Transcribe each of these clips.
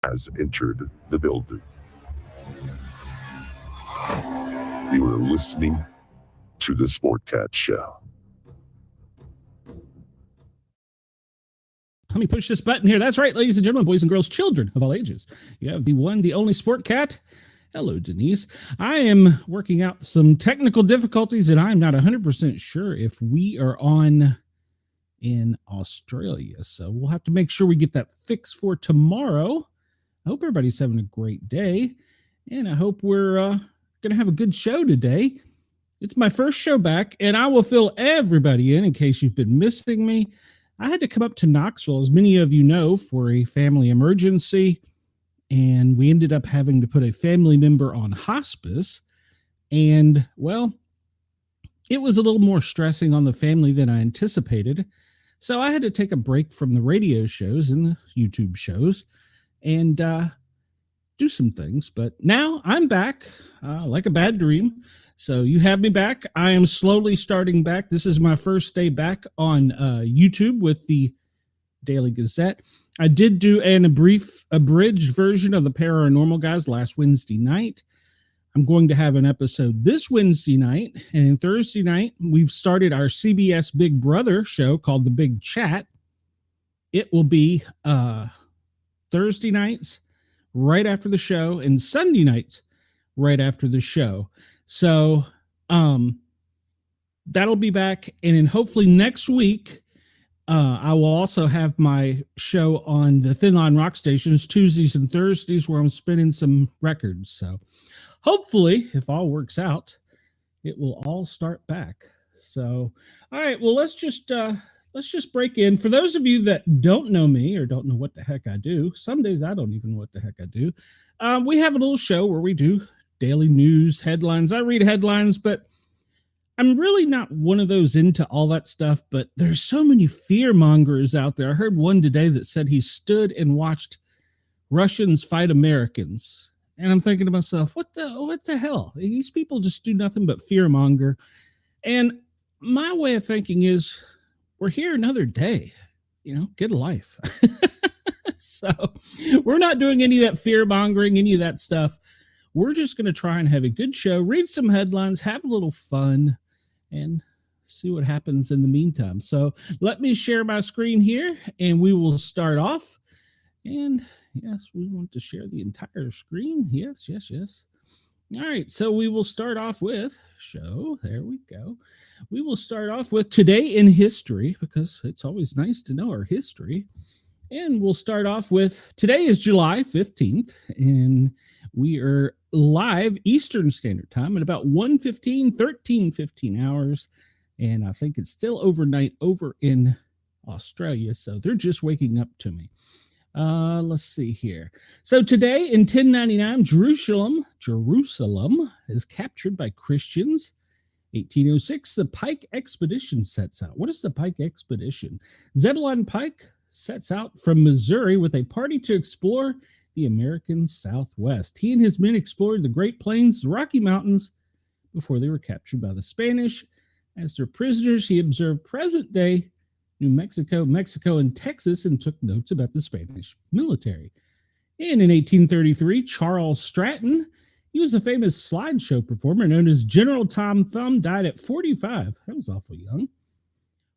has entered the building. You are listening to the Sportcat Show. Let me push this button here. That's right, ladies and gentlemen, boys and girls, children of all ages. You have the one, the only Sportcat. Hello, Denise. I am working out some technical difficulties, and I'm not 100% sure if we are on in Australia. So we'll have to make sure we get that fixed for tomorrow. I hope everybody's having a great day, and I hope we're going to have a good show today. It's my first show back, and I will fill everybody in case you've been missing me. I had to come up to Knoxville, as many of you know, for a family emergency, and we ended up having to put a family member on hospice. And, well, it was a little more stressing on the family than I anticipated. So I had to take a break from the radio shows and the YouTube shows and do some things. But now I'm back like a bad dream. So you have me back. I am slowly starting back. This is my first day back on YouTube with the Daily Gazette. I did do an abridged version of the Paranormal Guys last Wednesday night. I'm going to have an episode this Wednesday night. And Thursday night, we've started our CBS Big Brother show called The Big Chat. It will be Thursday nights right after the show and Sunday nights right after the show. So that'll be back. And then hopefully next week, I will also have my show on the Thin Line Rock Stations Tuesdays and Thursdays where I'm spinning some records. So hopefully, if all works out, it will all start back. So, all right, well, let's just break in. For those of you that don't know me or don't know what the heck I do, some days I don't even know what the heck I do. We have a little show where we do daily news headlines. I read headlines, but I'm really not one of those into all that stuff, but there's so many fear mongers out there. I heard one today that said he stood and watched Russians fight Americans. And I'm thinking to myself, what the hell? These people just do nothing but fear monger. And my way of thinking is we're here another day, get a life. So we're not doing any of that fear mongering, any of that stuff. We're just going to try and have a good show, read some headlines, have a little fun, and see what happens in the meantime. So let me share my screen here, and we will start off. And yes, we want to share the entire screen. Yes. All right, so we will start off with show. There we go. We will start off with Today in History, because it's always nice to know our history. And we'll start off with, today is July 15th, and we are live Eastern Standard Time at about 13:15 hours. And I think it's still overnight over in Australia, so they're just waking up to me. Let's see here. So today in 1099, Jerusalem is captured by Christians. 1806, the Pike Expedition sets out. What is the Pike Expedition? Zebulon Pike sets out from Missouri with a party to explore the American Southwest. He and his men explored the Great Plains, the Rocky Mountains, before they were captured by the Spanish. As their prisoners, he observed present-day New Mexico, Mexico, and Texas, and took notes about the Spanish military. And in 1833, Charles Stratton, he was a famous slideshow performer known as General Tom Thumb, died at 45. That was awful young.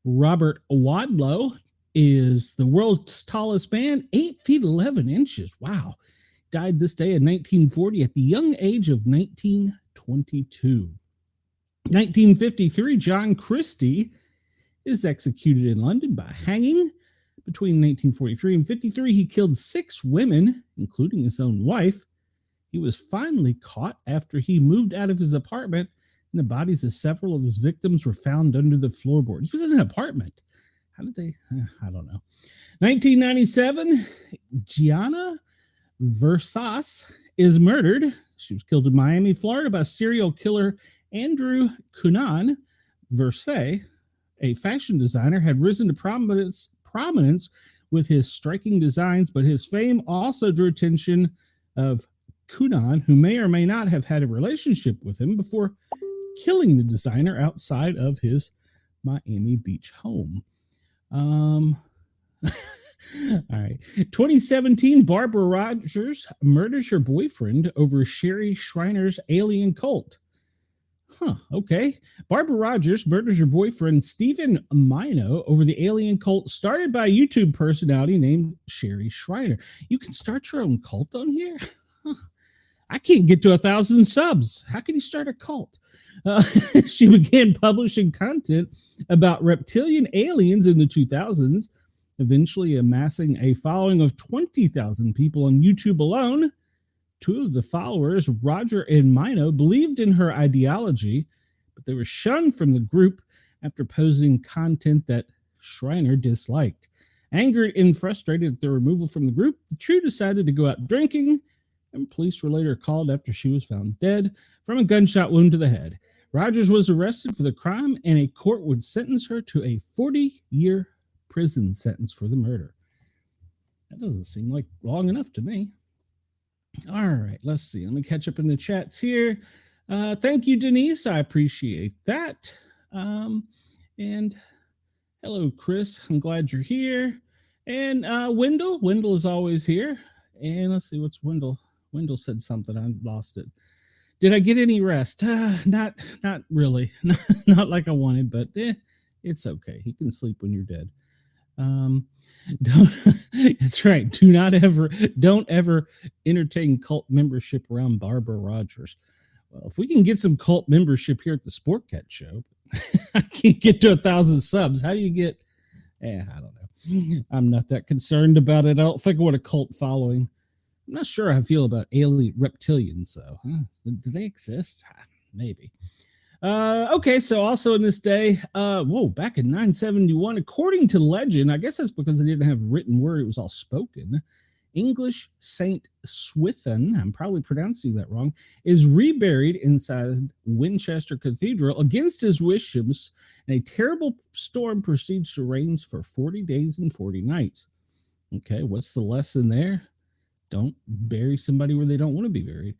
Robert Wadlow is the world's tallest man, 8 feet 11 inches. Wow. Died this day in 1940 at the young age of 1922. 1953, John Christie is executed in London by hanging. Between 1943 and 53, he killed 6 women, including his own wife. He was finally caught after he moved out of his apartment, and the bodies of several of his victims were found under the floorboard. He was in an apartment. How did they? I don't know. 1997, Gianna Versas is murdered. She was killed in Miami, Florida by serial killer Andrew Cunanan. Versace, a fashion designer, had risen to prominence with his striking designs, but his fame also drew attention of Cunanan, who may or may not have had a relationship with him before killing the designer outside of his Miami Beach home. All right. 2017, Barbara Rogers murders her boyfriend over Sherry Schreiner's alien cult. Huh, okay. Barbara Rogers murders her boyfriend Stephen Mino over the alien cult started by a YouTube personality named Sherry Schreiner. You can start your own cult on here? Huh. I can't get to 1,000 subs. How can you start a cult? She began publishing content about reptilian aliens in the 2000s, eventually amassing a following of 20,000 people on YouTube alone. Two of the followers, Roger and Mino, believed in her ideology, but they were shunned from the group after posting content that Schreiner disliked. Angered and frustrated at their removal from the group, the trio decided to go out drinking, and police were later called after she was found dead from a gunshot wound to the head. Rogers was arrested for the crime, and a court would sentence her to a 40-year prison sentence for the murder. That doesn't seem like long enough to me. All right, let's see. Let me catch up in the chats here. Thank you, Denise. I appreciate that. And hello, Chris. I'm glad you're here. And Wendell. Wendell is always here. And let's see, what's Wendell? Wendell said something. I lost it. Did I get any rest? Not really. Not like I wanted, but it's okay. He can sleep when you're dead. That's right. Don't ever entertain cult membership around Barbara Rogers. Well, if we can get some cult membership here at the Sportcat show, I can't get to 1,000 subs. How do you get? I don't know. I'm not that concerned about it. I don't think I want a cult following. I'm not sure how I feel about alien reptilians, though. Do they exist? Maybe. Okay, so also in this day, back in 971, according to legend, I guess that's because they didn't have written word, it was all spoken. English Saint Swithin, I'm probably pronouncing that wrong, is reburied inside Winchester Cathedral against his wishes, and a terrible storm proceeds to reign for 40 days and 40 nights. Okay, what's the lesson there? Don't bury somebody where they don't want to be buried.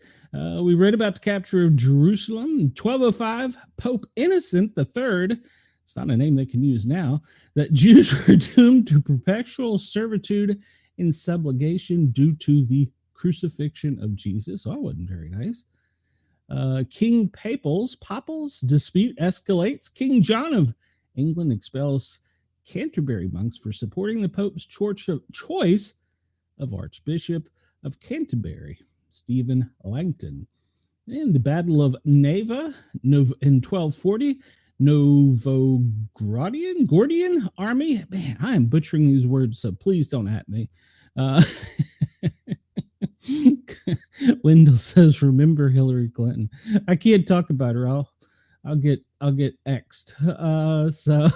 We read about the capture of Jerusalem in 1205. Pope Innocent III, it's not a name they can use now, that Jews were doomed to perpetual servitude in subjugation due to the crucifixion of Jesus. Oh, that wasn't very nice. King Papal's dispute escalates. King John of England expels Canterbury monks for supporting the Pope's choice of Archbishop of Canterbury, Stephen Langton. In the Battle of Neva in 1240, Gordian army. Man, I am butchering these words, so please don't at me. Wendell says, "Remember Hillary Clinton." I can't talk about her. I'll get X'd. So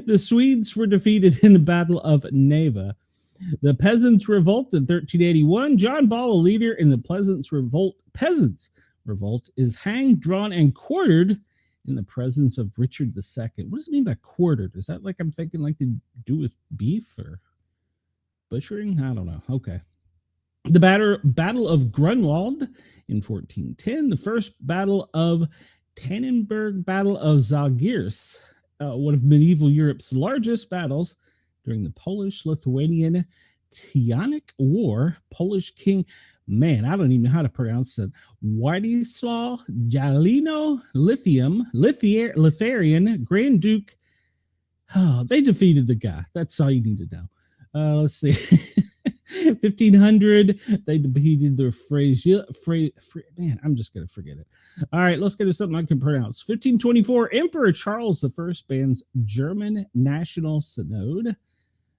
the Swedes were defeated in the Battle of Neva. The Peasants' Revolt in 1381. John Ball, a leader in the Peasants' Revolt, is hanged, drawn, and quartered in the presence of Richard II. What does it mean by quartered? Is that like I'm thinking like to do with beef or butchering? I don't know. Okay. The Battle of Grunwald in 1410. The First Battle of Tannenberg, Battle of Zalgiris, one of medieval Europe's largest battles during the Polish-Lithuanian Teutonic War. Polish king, man, I don't even know how to pronounce it, Władysław Jalino Lithuanian Grand Duke. Oh, they defeated the guy. That's all you need to know. Let's see. 1500, they defeated the man, I'm just going to forget it. All right, let's get to something I can pronounce. 1524, Emperor Charles I bans German National Synod.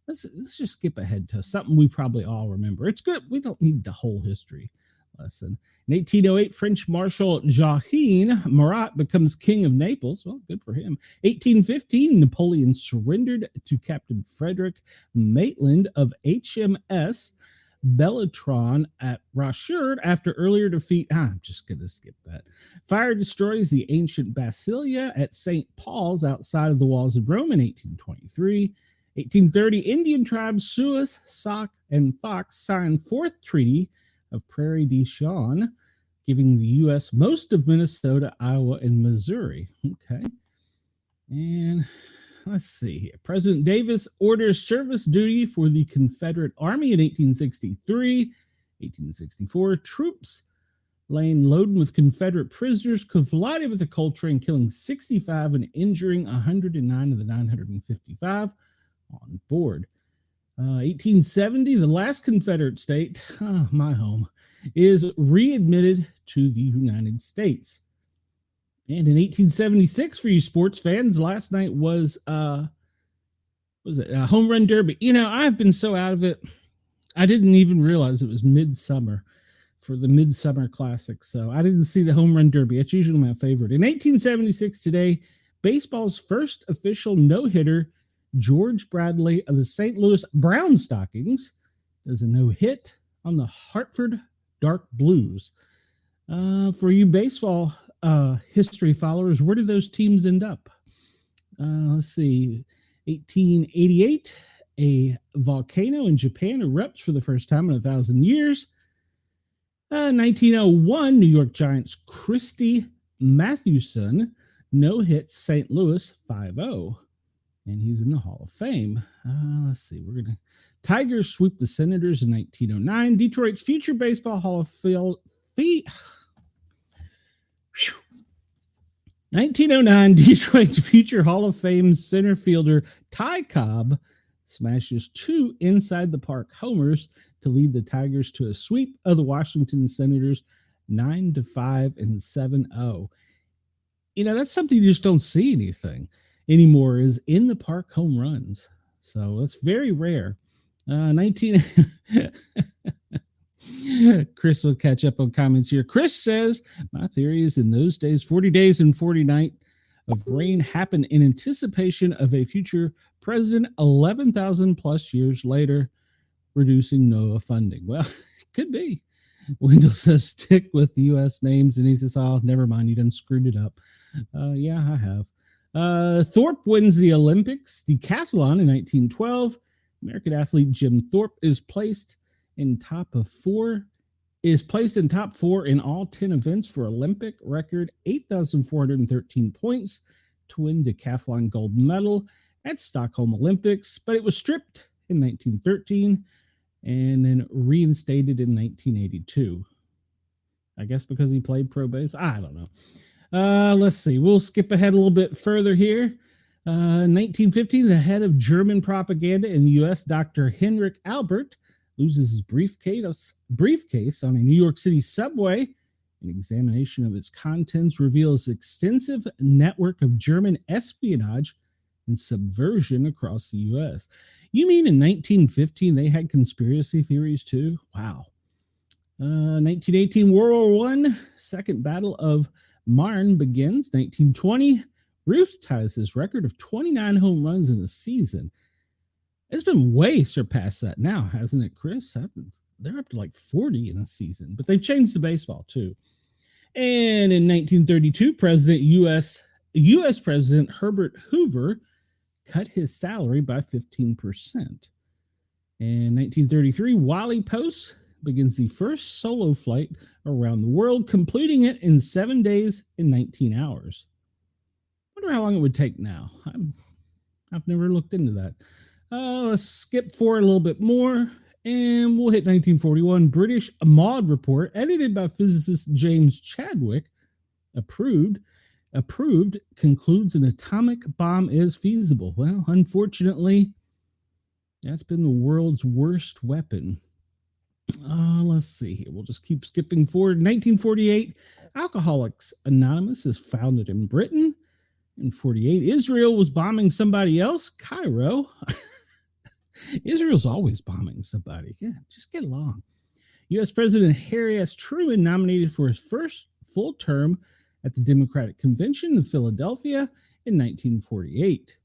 Let's just skip ahead to something we probably all remember. It's good. We don't need the whole history lesson. In 1808, French Marshal Joachim Murat becomes king of Naples. Well, good for him. 1815, Napoleon surrendered to Captain Frederick Maitland of HMS Bellatron at Rochefort after earlier defeat. I'm just going to skip that. Fire destroys the ancient Basilia at St. Paul's outside of the walls of Rome in 1823. 1830, Indian tribes Sioux, Sauk, and Fox signed Fourth Treaty of Prairie du Chien, giving the U.S. most of Minnesota, Iowa, and Missouri. Okay. And let's see here. President Davis orders service duty for the Confederate Army in 1863. 1864, troops laying loaded with Confederate prisoners collided with a coal train, killing 65 and injuring 109 of the 955 on board. 1870, the last Confederate state, my home, is readmitted to the United States. And in 1876, for you sports fans, last night was a home run derby. You know, I've been so out of it, I didn't even realize it was midsummer for the Midsummer Classic. So I didn't see the home run derby. It's usually my favorite. In 1876 today, baseball's first official no-hitter, George Bradley of the St. Louis Brown Stockings, does a no-hit on the Hartford Dark Blues. For you baseball history followers, where did those teams end up? Let's see. 1888, a volcano in Japan erupts for the first time in 1,000 years. 1901, New York Giants Christy Mathewson no-hit St. Louis 5-0. And he's in the Hall of Fame. Let's see. Tigers sweep the Senators in 1909. Detroit's future baseball Hall of Fame. 1909, Detroit's future Hall of Fame center fielder Ty Cobb smashes 2 inside the park homers to lead the Tigers to a sweep of the Washington Senators 9-5 and 7-0. You know, that's something you just don't see anything anymore, is in the park home runs. So that's very rare. 19 Chris will catch up on comments here. Chris says, my theory is in those days, 40 days and 40 nights of rain happened in anticipation of a future president 11,000 plus years later, reducing NOAA funding. Well, it could be. Wendell says, stick with the U.S. names. And he says, oh, never mind. You done screwed it up. Yeah, I have. Thorpe wins the Olympics decathlon in 1912. American athlete Jim Thorpe is placed in top 4 in all 10 events for Olympic record 8,413 points to win decathlon gold medal at Stockholm Olympics, but it was stripped in 1913 and then reinstated in 1982. I guess because he played pro base. I don't know. Let's see. We'll skip ahead a little bit further here. 1915, the head of German propaganda in the U.S., Dr. Heinrich Albert, loses his briefcase on a New York City subway. An examination of its contents reveals extensive network of German espionage and subversion across the U.S. You mean in 1915 they had conspiracy theories too? Wow. 1918, World War I, Second Battle of Marne begins. 1920, Ruth ties his record of 29 home runs in a season. It's been way surpassed that now, hasn't it, Chris? They're up to like 40 in a season, but they've changed the baseball too. And in 1932, U.S. President Herbert Hoover cut his salary by 15%. In 1933, Wally Post begins the first solo flight around the world, completing it in 7 days and 19 hours. I wonder how long it would take now. I've never looked into that. Let's skip forward a little bit more, and we'll hit 1941. British Maud report, edited by physicist James Chadwick, approved, concludes an atomic bomb is feasible. Well, unfortunately, that's been the world's worst weapon. Let's see here. We'll just keep skipping forward. 1948, Alcoholics Anonymous is founded in Britain. In 48, Israel was bombing somebody else, Cairo. Israel's always bombing somebody. Yeah, just get along. U.S. President Harry S. Truman nominated for his first full term at the Democratic Convention in Philadelphia in 1948.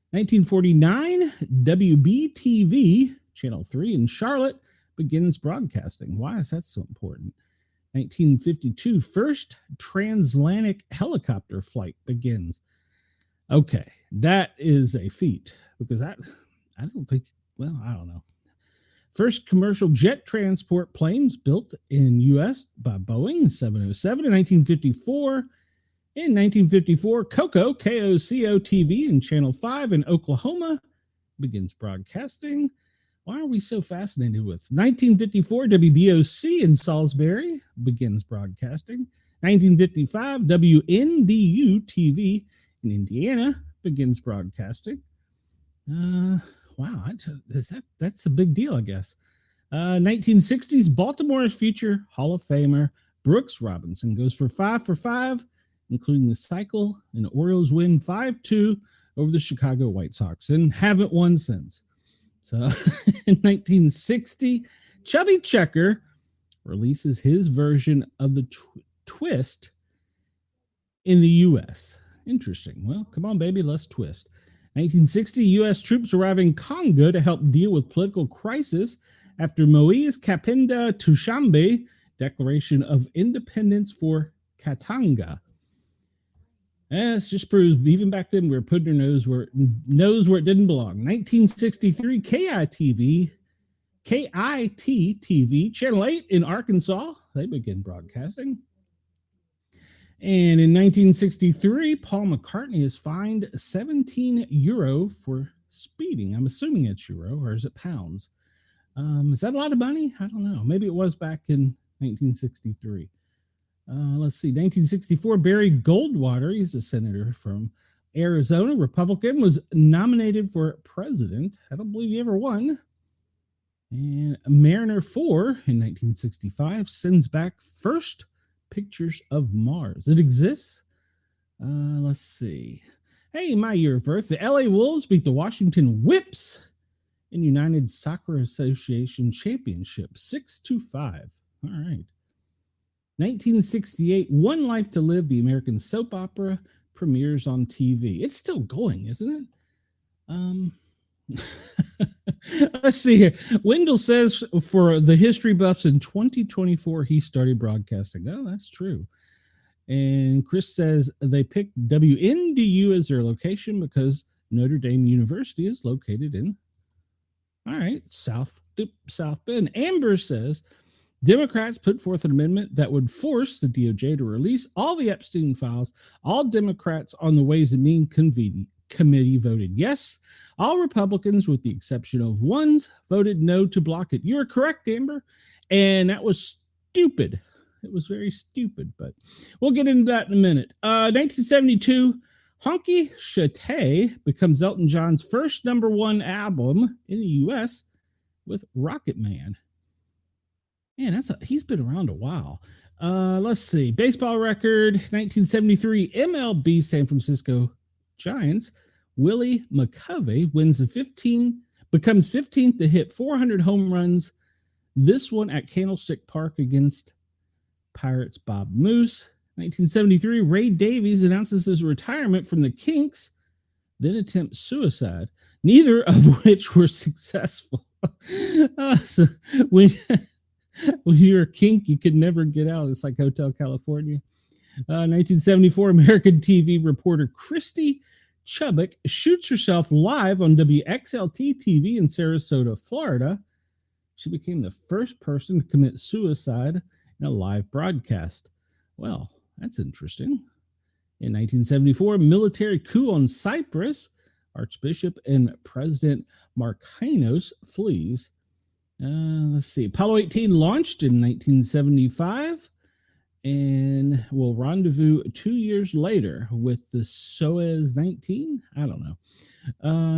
1949, WBTV, Channel 3 in Charlotte, begins broadcasting. Why is that so important? 1952, first transatlantic helicopter flight begins. Okay, that is a feat, because I don't think, well, I don't know. First commercial jet transport planes built in U.S. by Boeing 707 in 1954. In 1954, Coco, KOCO TV in Channel 5 in Oklahoma begins broadcasting. Why are we so fascinated with 1954? WBOC in Salisbury begins broadcasting. 1955, WNDU TV in Indiana begins broadcasting. Wow, that's a big deal, I guess. 1960s, Baltimore's future Hall of Famer Brooks Robinson goes for 5 including the cycle, and the Orioles win 5-2 over the Chicago White Sox and haven't won since. So in 1960, Chubby Checker releases his version of the twist in the U.S. Interesting. Well, come on, baby, let's twist. 1960, U.S. troops arrive in Congo to help deal with political crisis after Moise Kapenda Tushambe Declaration of Independence for Katanga. This just proves even back then we were putting our nose where it didn't belong. 1963, KIT TV, Channel 8 in Arkansas, they begin broadcasting. And in 1963, Paul McCartney is fined €17 for speeding. I'm assuming it's euro, or is it pounds? Is that a lot of money? I don't know. Maybe it was back in 1963. Let's see. 1964, Barry Goldwater, he's a senator from Arizona, Republican, was nominated for president. I don't believe he ever won. And Mariner 4 in 1965 sends back first pictures of Mars. It exists. Let's see. Hey, my year of birth. The LA Wolves beat the Washington Whips in United Soccer Association Championship 6-5. All right. 1968, One Life to Live, the American soap opera, premieres on TV. It's still going, isn't it? Let's see here. Wendell says for the history buffs in 2024, he started broadcasting. Oh, that's true. And Chris says they picked WNDU as their location because Notre Dame University is located in, all right, South Bend. Amber says Democrats put forth an amendment that would force the DOJ to release all the Epstein files. All Democrats on the Ways and Means Committee voted yes. All Republicans, with the exception of ones, voted no to block it. You're correct, Amber. And that was stupid. It was very stupid, but we'll get into that in a minute. 1972, Honky Shatay becomes Elton John's first #1 album in the U.S. with Rocket Man. Man, he's been around a while. Let's see. Baseball record, 1973, MLB San Francisco Giants. Willie McCovey becomes 15th to hit 400 home runs. This one at Candlestick Park against Pirates Bob Moose. 1973, Ray Davies announces his retirement from the Kinks, then attempts suicide, neither of which were successful. So when you're a kink, you could never get out. It's like Hotel California. 1974, American TV reporter Christy Chubbuck shoots herself live on WXLT TV in Sarasota, Florida. She became the first person to commit suicide in a live broadcast. Well, that's interesting. In 1974, military coup on Cyprus. Archbishop and President Markinos flees. Let's see. Apollo 18 launched in 1975 and will rendezvous 2 years later with the Soyuz 19. I don't know.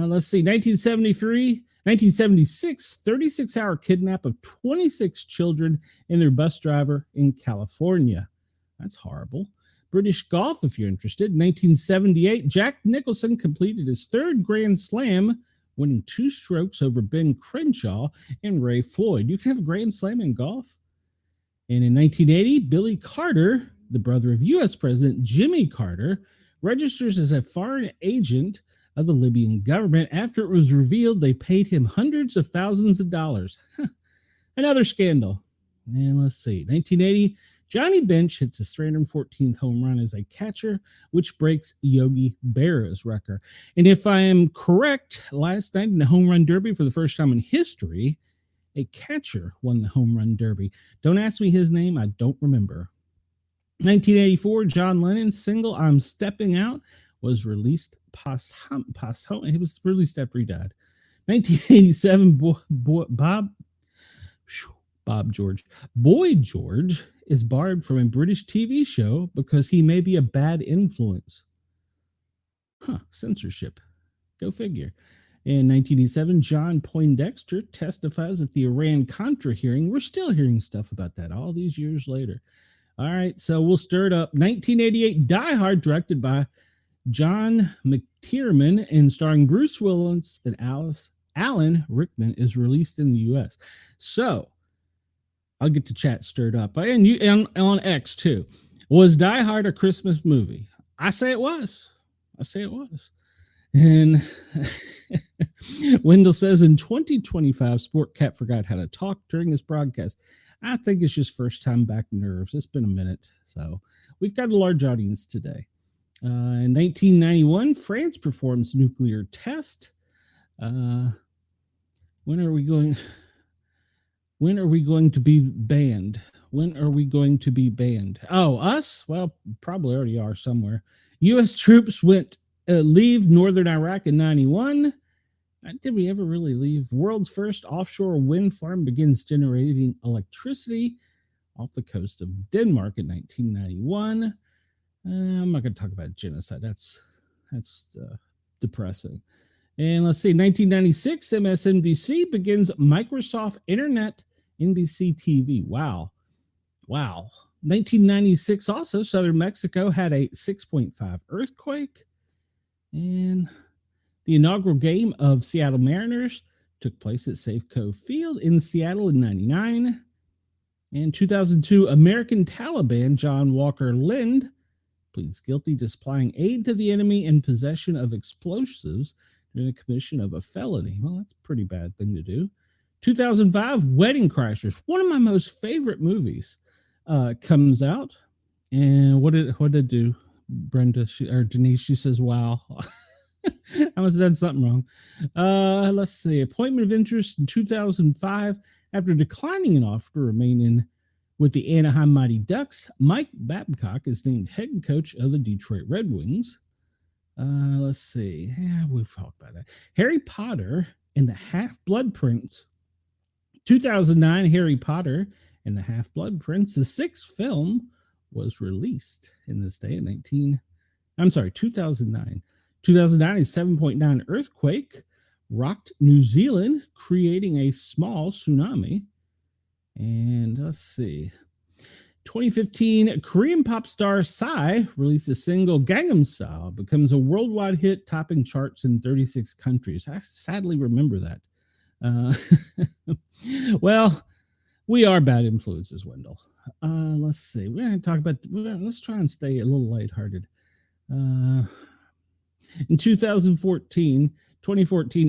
Let's see. 1976, 36-hour kidnap of 26 children and their bus driver in California. That's horrible. British golf, if you're interested. 1978, Jack Nicholson completed his third Grand Slam, winning 2 strokes over Ben Crenshaw and Ray Floyd. You can have a Grand Slam in golf. And in 1980, Billy Carter, the brother of U.S. President Jimmy Carter, registers as a foreign agent of the Libyan government after it was revealed they paid him hundreds of thousands of dollars. Another scandal. And let's see. 1980, Johnny Bench hits his 314th home run as a catcher, which breaks Yogi Berra's record. And if I am correct, last night in the home run derby, for the first time in history, a catcher won the home run derby. Don't ask me his name. I don't remember. 1984, John Lennon's single "I'm Stepping Out" was released It was released after he died. 1987, Boy George is barred from a British TV show because he may be a bad influence. Censorship. Go figure. In 1987, John Poindexter testifies at the Iran-Contra hearing. We're still hearing stuff about that all these years later. All right, so we'll stir it up. 1988, Die Hard, directed by John McTiernan and starring Bruce Willis and Alan Rickman, is released in the U.S. So I'll get the chat stirred up. And you on X too. Was Die Hard a Christmas movie? I say it was. And Wendell says in 2025, Sportcat forgot how to talk during this broadcast. I think it's just first time back nerves. It's been a minute. So we've got a large audience today. In 1991, France performs nuclear test. When are we going to be banned? Oh, us? Well, probably already are somewhere. U.S. troops leave northern Iraq in 91. Did we ever really leave? World's first offshore wind farm begins generating electricity off the coast of Denmark in 1991. I'm not going to talk about genocide. That's depressing. And let's see, 1996, MSNBC begins Microsoft Internet NBC TV. Wow. 1996 also, southern Mexico had a 6.5 earthquake. And the inaugural game of Seattle Mariners took place at Safeco Field in Seattle in 99. In 2002, American Taliban John Walker Lind pleads guilty to supplying aid to the enemy and possession of explosives during the commission of a felony. Well, that's a pretty bad thing to do. 2005, Wedding Crashers, one of my most favorite movies, comes out. And what did it do? Brenda or Denise, she says, wow. I must have done something wrong. Let's see. Appointment of interest in 2005. After declining an offer to remain with the Anaheim Mighty Ducks, Mike Babcock is named head coach of the Detroit Red Wings. Let's see. Yeah, we've talked about that. Harry Potter and the Half-Blood Prince. 2009, Harry Potter and the Half-Blood Prince, the sixth film, was released in this day in 2009. 2009, a 7.9 earthquake rocked New Zealand, creating a small tsunami. And let's see. 2015, Korean pop star Psy released a single, Gangnam Style, becomes a worldwide hit, topping charts in 36 countries. I sadly remember that. Well, we are bad influences, Wendell. Let's see. We're going to talk about, let's try and stay a little lighthearted. In 2014,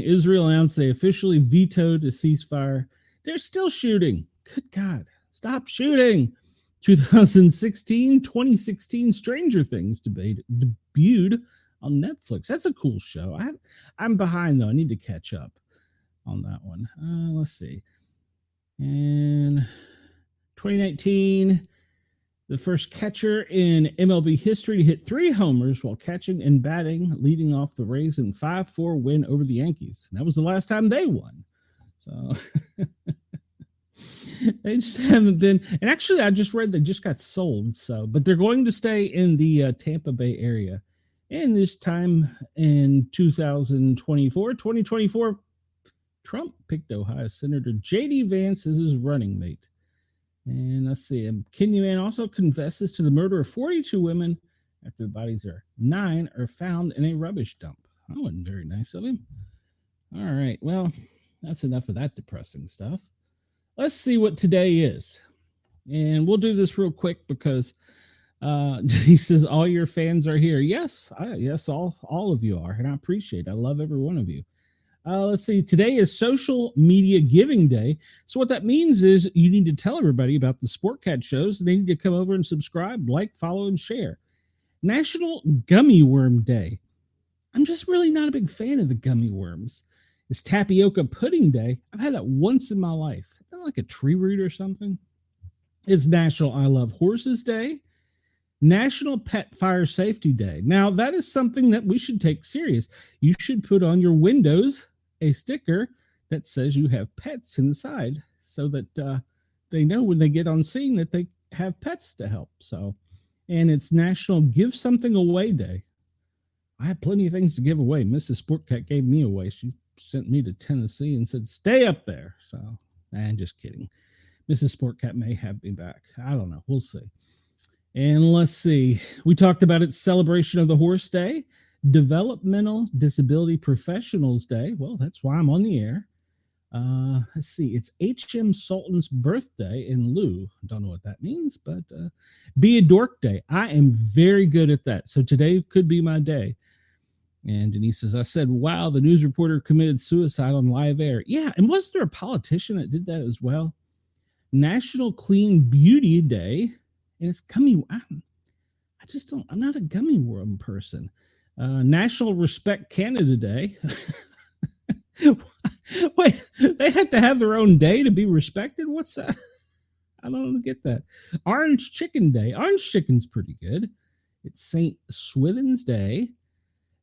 Israel announced they officially vetoed a ceasefire. They're still shooting. Good God, stop shooting. 2016, Stranger Things debuted on Netflix. That's a cool show. I'm behind, though. I need to catch up on that one. Let's see. And 2019, the first catcher in MLB history to hit 3 homers while catching and batting, leading off the Rays in 5-4 win over the Yankees. And that was the last time they won. So they just haven't been. And actually, I just read they just got sold. But they're going to stay in the Tampa Bay area. And this time in 2024, Trump picked Ohio Senator J.D. Vance as his running mate. And let's see, Kenya man also confesses to the murder of 42 women after the bodies of 9 are found in a rubbish dump. That wasn't very nice of him. All right, well, that's enough of that depressing stuff. Let's see what today is. And we'll do this real quick because he says all your fans are here. Yes, all of you are, and I appreciate it. I love every one of you. Let's see. Today is Social Media Giving Day. So what that means is you need to tell everybody about the Sportcat shows. They need to come over and subscribe, like, follow, and share. National Gummy Worm Day. I'm just really not a big fan of the gummy worms. It's Tapioca Pudding Day. I've had that once in my life. Isn't that like a tree root or something? It's National I Love Horses Day. National Pet Fire Safety Day. Now, that is something that we should take serious. You should put on your windows a sticker that says you have pets inside so that they know when they get on scene that they have pets to help. So, and it's National Give Something Away Day. I have plenty of things to give away. Mrs. Sportcat gave me away. She sent me to Tennessee and said, stay up there. So, just kidding. Mrs. Sportcat may have me back. I don't know. We'll see. And let's see. We talked about its celebration of the Horse Day, Developmental Disability Professionals Day. Well, that's why I'm on the air. Let's see. It's H.M. Sultan's birthday in lieu. Don't know what that means, but Be a Dork Day. I am very good at that. So today could be my day. And Denise says, I said, wow, the news reporter committed suicide on live air. Yeah, and wasn't there a politician that did that as well? National Clean Beauty Day. And it's gummy. I'm not a gummy worm person. National Respect Canada Day. Wait, they have to have their own day to be respected? What's that? I don't get that. Orange Chicken Day. Orange chicken's pretty good. It's St. Swithin's Day.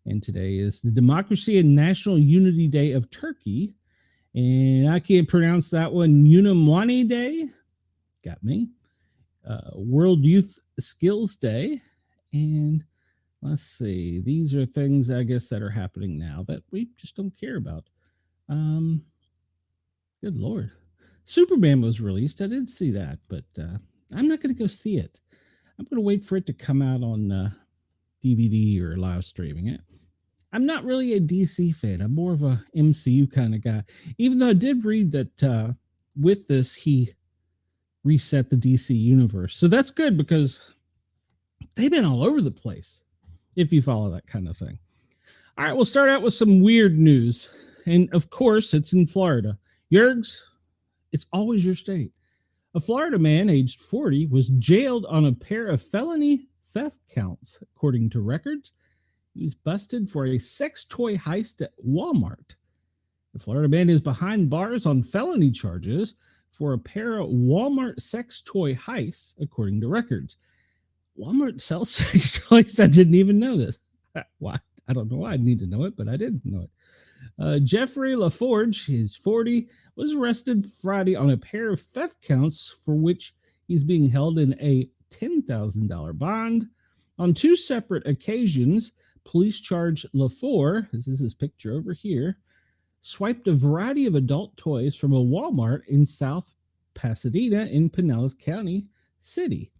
And today is the Democracy and National Unity Day of Turkey. And I can't pronounce that one. Unamwani Day. Got me. World Youth Skills Day. And let's see. These are things, I guess, that are happening now that we just don't care about. Good Lord. Superman was released. I did see that, but I'm not going to go see it. I'm going to wait for it to come out on DVD or live streaming it. I'm not really a DC fan. I'm more of a MCU kind of guy. Even though I did read that with this, he reset the DC universe. So that's good because they've been all over the place, if you follow that kind of thing. All right, we'll start out with some weird news. And of course, it's in Florida. Yergs, it's always your state. A Florida man aged 40 was jailed on a pair of felony theft counts, according to records. He was busted for a sex toy heist at Walmart. The Florida man is behind bars on felony charges for a pair of Walmart sex toy heists, according to records. Walmart sells sex toys? I didn't even know this. Why? I don't know why I need to know it, but I didn't know it. Jeffrey LaForge, he's 40, was arrested Friday on a pair of theft counts for which he's being held in a $10,000 bond. On two separate occasions, police charged LaForge, this is his picture over here, swiped a variety of adult toys from a Walmart in South Pasadena in Pinellas County City.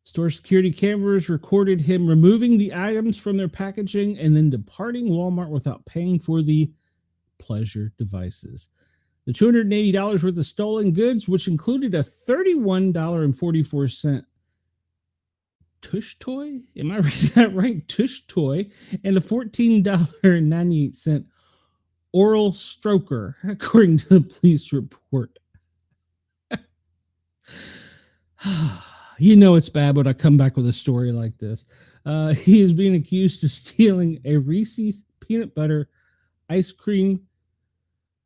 Store security cameras recorded him removing the items from their packaging and then departing Walmart without paying for the pleasure devices. The $280 worth of stolen goods, which included a $31.44 tush toy? Am I reading that right? Tush toy. And a $14.98 oral stroker, according to the police report. You know it's bad when I come back with a story like this. He is being accused of stealing a Reese's peanut butter ice cream.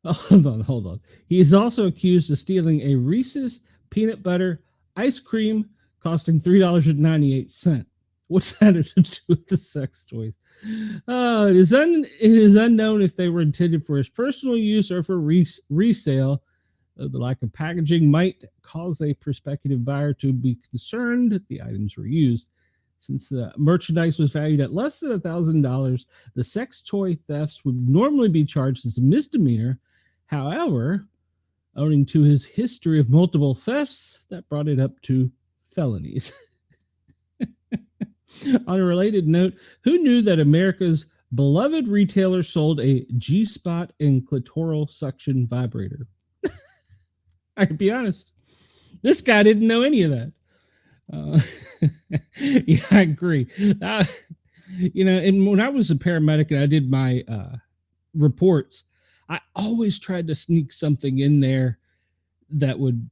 Oh, hold on. He is also accused of stealing a Reese's peanut butter ice cream costing $3.98. What's that to do with the sex toys? It is unknown if they were intended for his personal use or for resale. The lack of packaging might cause a prospective buyer to be concerned that the items were used. Since the merchandise was valued at less than $1,000, the sex toy thefts would normally be charged as a misdemeanor. However, owing to his history of multiple thefts, that brought it up to felonies. On a related note, who knew that America's beloved retailer sold a G-spot and clitoral suction vibrator? I can be honest. This guy didn't know any of that. Yeah, I agree. And when I was a paramedic and I did my reports, I always tried to sneak something in there that would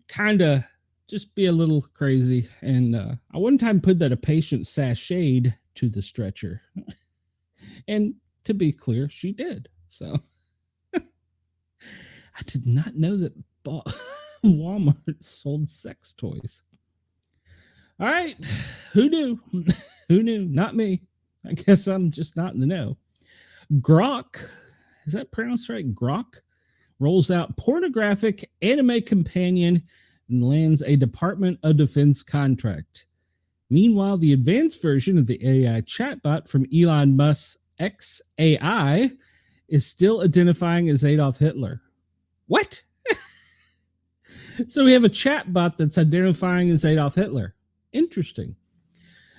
kind of just be a little crazy. And I one time put that a patient sashayed to the stretcher. And to be clear, she did. So I did not know that Walmart sold sex toys. All right. Who knew? Who knew? Not me. I guess I'm just not in the know. Grok, is that pronounced right? Grok rolls out pornographic anime companion and lands a Department of Defense contract. Meanwhile, the advanced version of the AI chatbot from Elon Musk's XAI is still identifying as Adolf Hitler. What? So we have a chatbot that's identifying as Adolf Hitler. Interesting.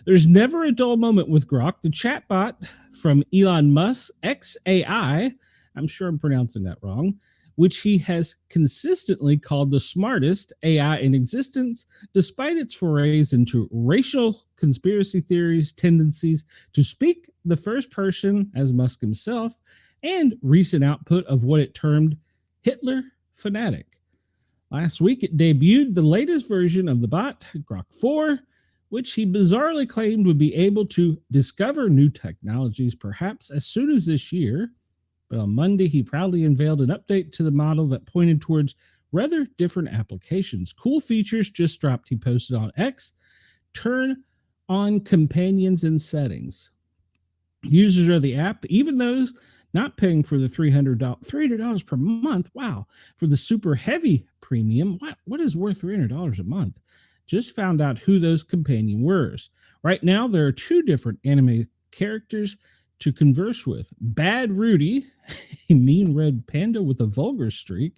There's never a dull moment with Grok, the chatbot from Elon Musk's XAI. I'm sure I'm pronouncing that wrong, which he has consistently called the smartest AI in existence, despite its forays into racial conspiracy theories, tendencies to speak the first person as Musk himself, and recent output of what it termed Hitler fanatic. Last week, it debuted the latest version of the bot, Grok 4, which he bizarrely claimed would be able to discover new technologies perhaps as soon as this year. But on Monday, he proudly unveiled an update to the model that pointed towards rather different applications. Cool features just dropped, he posted on X. Turn on companions and settings. Users of the app, even those not paying for the $300 per month, wow, for the super heavy premium, what is worth $300 a month? Just found out who those companion were. Right now, there are two different anime characters to converse with. Bad Rudy, a mean red panda with a vulgar streak,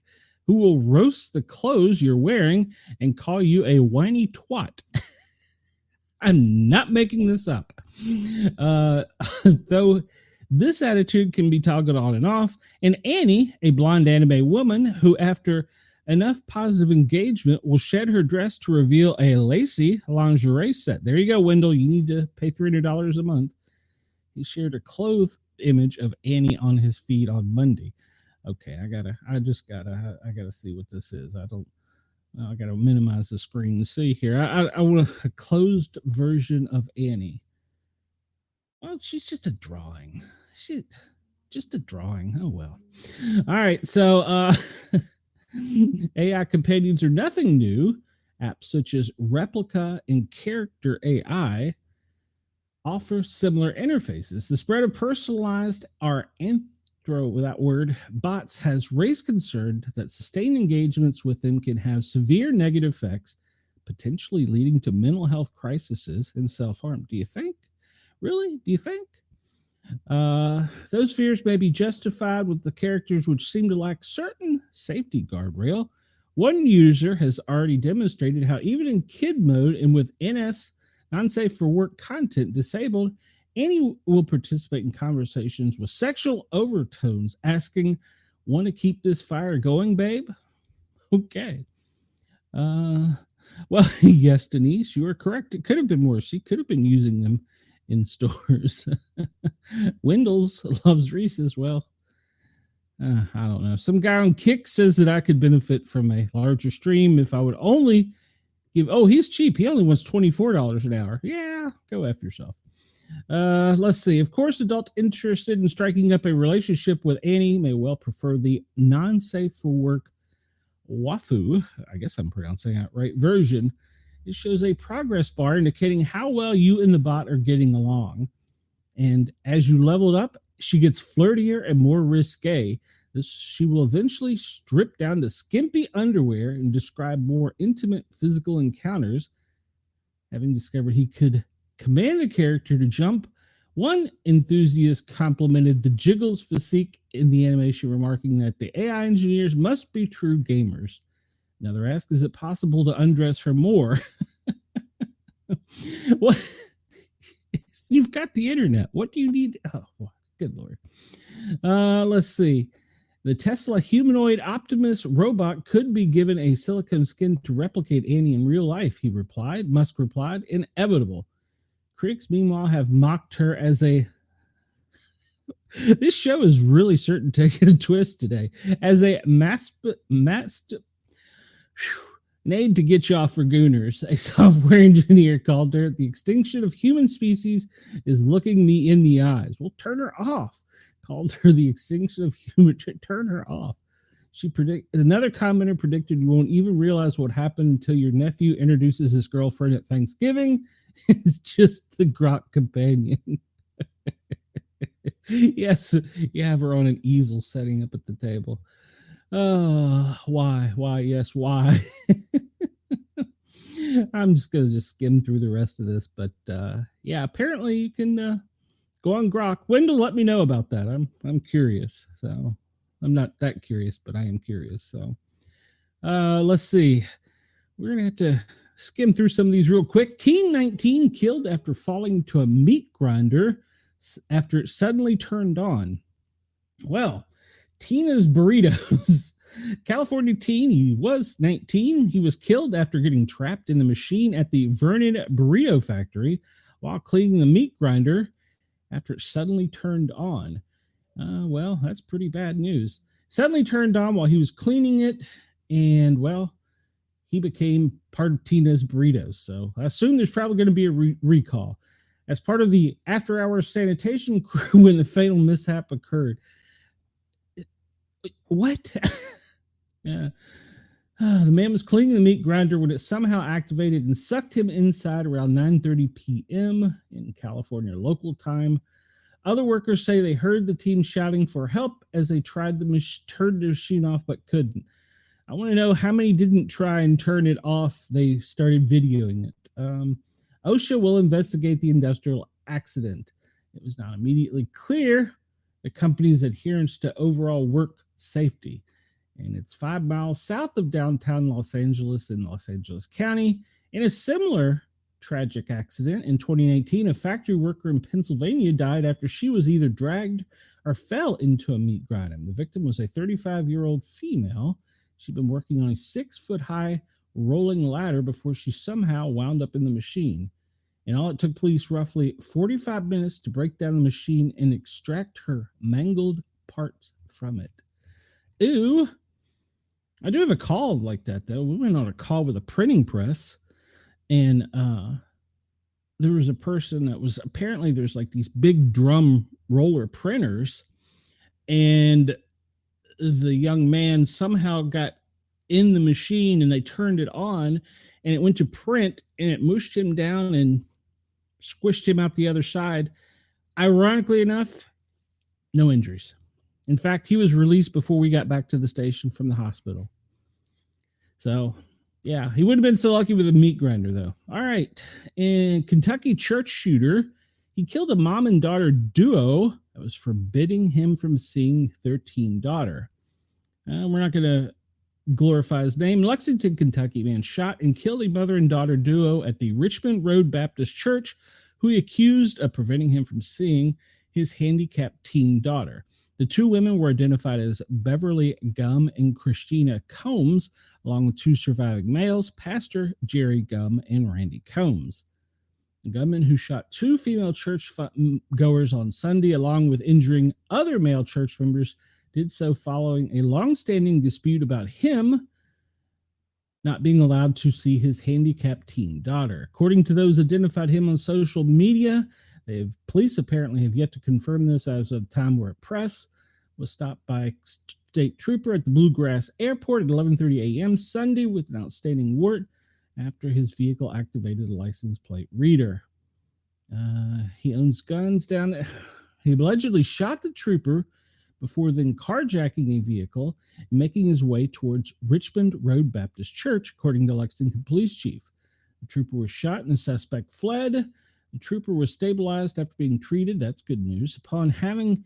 who will roast the clothes you're wearing and call you a whiny twat. I'm not making this up. Though this attitude can be toggled on and off. And Annie, a blonde anime woman who, after enough positive engagement, will shed her dress to reveal a lacy lingerie set. There you go, Wendell. You need to pay $300 a month. He shared a clothed image of Annie on his feed on Monday. Okay, I gotta see what this is. I gotta minimize the screen to see here. I want a closed version of Annie. Well, she's just a drawing. She's just a drawing. Oh well. All right, so AI companions are nothing new. Apps such as Replica and Character AI offer similar interfaces. The spread of personalized bots has raised concern that sustained engagements with them can have severe negative effects, potentially leading to mental health crises and self-harm. Do you think? Really? Do you think? Those fears may be justified with the characters which seem to lack certain safety guardrail. One user has already demonstrated how even in kid mode and with NS non-safe for work content disabled, Annie will participate in conversations with sexual overtones, asking, "Want to keep this fire going, babe?" Okay. Well, yes, Denise, you are correct. It could have been worse. She could have been using them in stores. Wendell's loves Reese's. Well, I don't know. Some guy on Kick says that I could benefit from a larger stream if I would only give. Oh, he's cheap. He only wants $24 an hour. Yeah, go F yourself. Let's see. Of course, adults interested in striking up a relationship with Annie may well prefer the non-safe for work WAFU, I guess I'm pronouncing that right, version. It shows a progress bar indicating how well you and the bot are getting along. And as you level it up, she gets flirtier and more risque. She will eventually strip down to skimpy underwear and describe more intimate physical encounters. Having discovered he could command the character to jump, one enthusiast complimented the Jiggles physique in the animation, remarking that the AI engineers must be true gamers. Another asked, is it possible to undress her more? What? You've got the internet. What do you need? Oh, good Lord. Let's see. The Tesla humanoid Optimus robot could be given a silicone skin to replicate Annie in real life, he replied. Musk replied, inevitable. Critics, meanwhile, have mocked her as a... This show is really certain to take a twist today. As a Nade to get you off for gooners, a software engineer called her, the extinction of human species is looking me in the eyes. Well, turn her off. Called her the extinction of human, turn her off. Another commenter predicted you won't even realize what happened until your nephew introduces his girlfriend at Thanksgiving. It's just the grok companion. Yes, you have her on an easel setting up at the table. Oh, why? Yes, why? I'm just gonna skim through the rest of this, but yeah, apparently you can go on grok. Wendell, let me know about that. I'm curious. So I'm not that curious, but I am curious. So let's see. We're gonna have to skim through some of these real quick. Teen 19 killed after falling to a meat grinder after it suddenly turned on. Well, Tina's burritos. California teen, he was 19. He was killed after getting trapped in the machine at the Vernon Burrito Factory while cleaning the meat grinder after it suddenly turned on. Well, that's pretty bad news. Suddenly turned on while he was cleaning it, and well, he became part of Tina's burritos. So I assume there's probably going to be a recall. As part of the after-hours sanitation crew when the fatal mishap occurred. What? Yeah. The man was cleaning the meat grinder when it somehow activated and sucked him inside around 9:30 p.m. in California local time. Other workers say they heard the team shouting for help as they tried to turn the machine off but couldn't. I want to know how many didn't try and turn it off. They started videoing it. OSHA will investigate the industrial accident. It was not immediately clear the company's adherence to overall work safety. And it's 5 miles south of downtown Los Angeles in Los Angeles County. In a similar tragic accident in 2019, a factory worker in Pennsylvania died after she was either dragged or fell into a meat grinder. The victim was a 35-year-old female. She'd been working on a 6-foot-high rolling ladder before she somehow wound up in the machine. And all it took police roughly 45 minutes to break down the machine and extract her mangled parts from it. Ooh. I do have a call like that, though. We went on a call with a printing press, and there was a person that was apparently there's like these big drum roller printers, and the young man somehow got in the machine and they turned it on and it went to print and it mushed him down and squished him out the other side. Ironically enough, no injuries. In fact, he was released before we got back to the station from the hospital. So, yeah, he wouldn't have been so lucky with a meat grinder, though. All right. And Kentucky church shooter, he killed a mom and daughter duo that was forbidding him from seeing their teen daughter. We're not going to glorify his name. Lexington, Kentucky man shot and killed a mother and daughter duo at the Richmond Road Baptist Church, who he accused of preventing him from seeing his handicapped teen daughter. The two women were identified as Beverly Gum and Christina Combs, along with two surviving males, Pastor Jerry Gum and Randy Combs. The gunman who shot two female church goers on Sunday, along with injuring other male church members, did so following a long-standing dispute about him not being allowed to see his handicapped teen daughter. According to those identified him on social media, police apparently have yet to confirm this as of the time where press was stopped by a state trooper at the Bluegrass Airport at 11:30 a.m. Sunday with an outstanding warrant after his vehicle activated a license plate reader. He owns guns down. He allegedly shot the trooper before then carjacking a vehicle and making his way towards Richmond Road Baptist Church, according to Lexington Police Chief. The trooper was shot and the suspect fled. The trooper was stabilized after being treated. That's good news. Upon having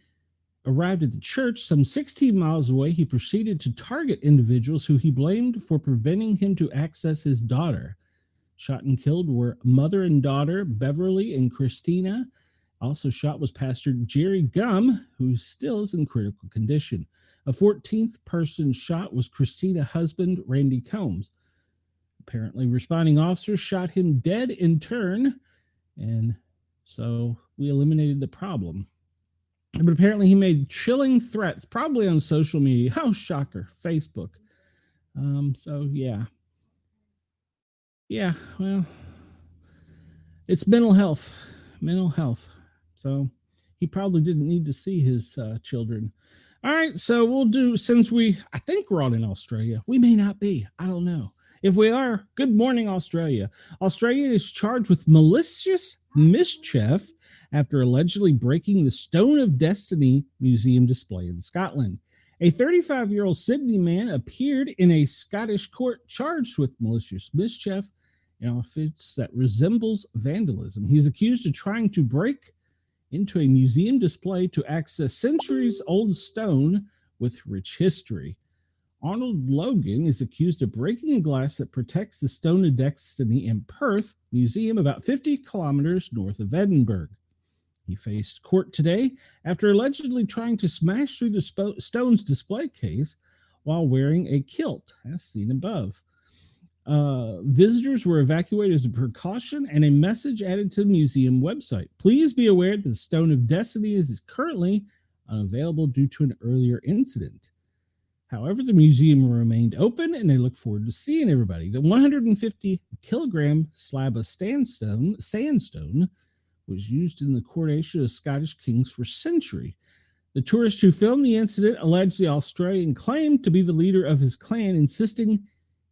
arrived at the church some 16 miles away, he proceeded to target individuals who he blamed for preventing him to access his daughter. Shot and killed were mother and daughter Beverly and Christina. Also shot was Pastor Jerry Gum, who still is in critical condition. A 14th person shot was Christina's husband, Randy Combs. Apparently, responding officers shot him dead in turn, and so we eliminated the problem. But apparently he made chilling threats, probably on social media. Oh, shocker, Facebook. So, yeah. Yeah, well, it's mental health. So he probably didn't need to see his children. All right, so we'll do, since I think we're on in Australia. We may not be. I don't know. If we are, good morning, Australia. Australia is charged with malicious mischief after allegedly breaking the Stone of Destiny museum display in Scotland. A 35-year-old Sydney man appeared in a Scottish court charged with malicious mischief, an offense that resembles vandalism. He's accused of trying to break into a museum display to access centuries-old stone with rich history. Arnold Logan is accused of breaking a glass that protects the Stone of Destiny in Perth Museum, about 50 kilometers north of Edinburgh. He faced court today after allegedly trying to smash through the stone's display case while wearing a kilt, as seen above. Visitors were evacuated as a precaution, and a message added to the museum website. Please be aware that the Stone of Destiny is currently unavailable due to an earlier incident. However, the museum remained open, and they look forward to seeing everybody. The 150-kilogram slab of sandstone was used in the coronation of Scottish kings for centuries. The tourist who filmed the incident alleged the Australian claimed to be the leader of his clan, insisting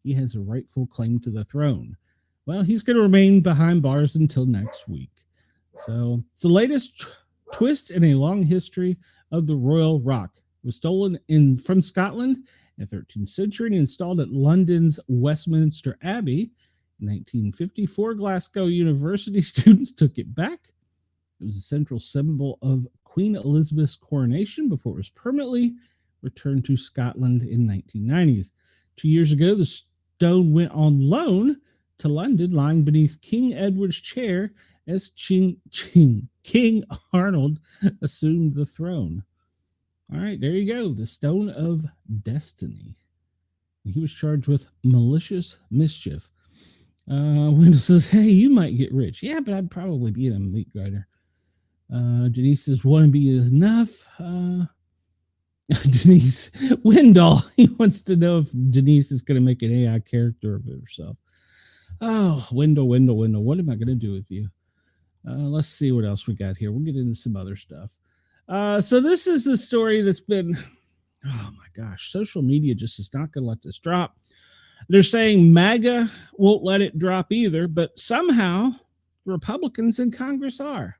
he has a rightful claim to the throne. Well, he's going to remain behind bars until next week. So it's the latest twist in a long history of the Royal Rock. It was stolen from Scotland in the 13th century and installed at London's Westminster Abbey. In 1954, Glasgow University students took it back. It was a central symbol of Queen Elizabeth's coronation before it was permanently returned to Scotland in 1990s. 2 years ago, the stone went on loan to London, lying beneath King Edward's chair as King Arnold assumed the throne. All right, there you go. The Stone of Destiny. He was charged with malicious mischief. Wendell says, hey, you might get rich. Yeah, but I'd probably be a meat grinder. Denise says, wouldn't be enough. Denise Wendell, he wants to know if Denise is going to make an AI character of herself. Oh, Wendell, what am I going to do with you? Let's see what else we got here. We'll get into some other stuff. So this is the story that's been, oh my gosh, social media just is not going to let this drop. They're saying MAGA won't let it drop either, but somehow Republicans in Congress are.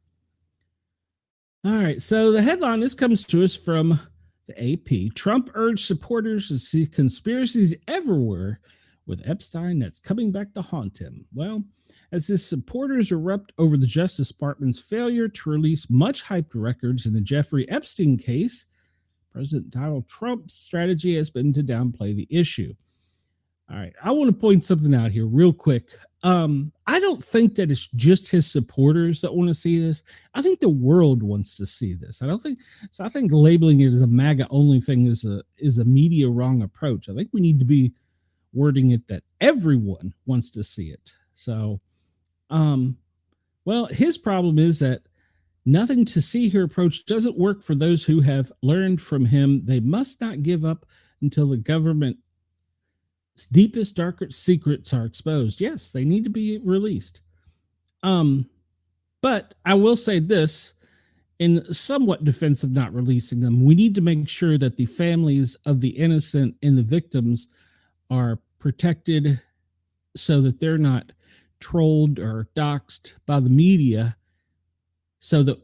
All right, so the headline, this comes to us from the AP. Trump urged supporters to see conspiracies everywhere with Epstein that's coming back to haunt him. Well, as his supporters erupt over the Justice Department's failure to release much hyped records in the Jeffrey Epstein case, President Donald Trump's strategy has been to downplay the issue. All right, I want to point something out here real quick. I don't think that it's just his supporters that want to see this. I think the world wants to see this. I think labeling it as a MAGA only thing is a media wrong approach. I think we need to be wording it that everyone wants to see it. So, well, his problem is that nothing to see here approach doesn't work for those who have learned from him. They must not give up until the government's deepest, darkest secrets are exposed. Yes, they need to be released. But I will say this, in somewhat defense of not releasing them, we need to make sure that the families of the innocent and the victims are protected so that they're not trolled or doxxed by the media, so that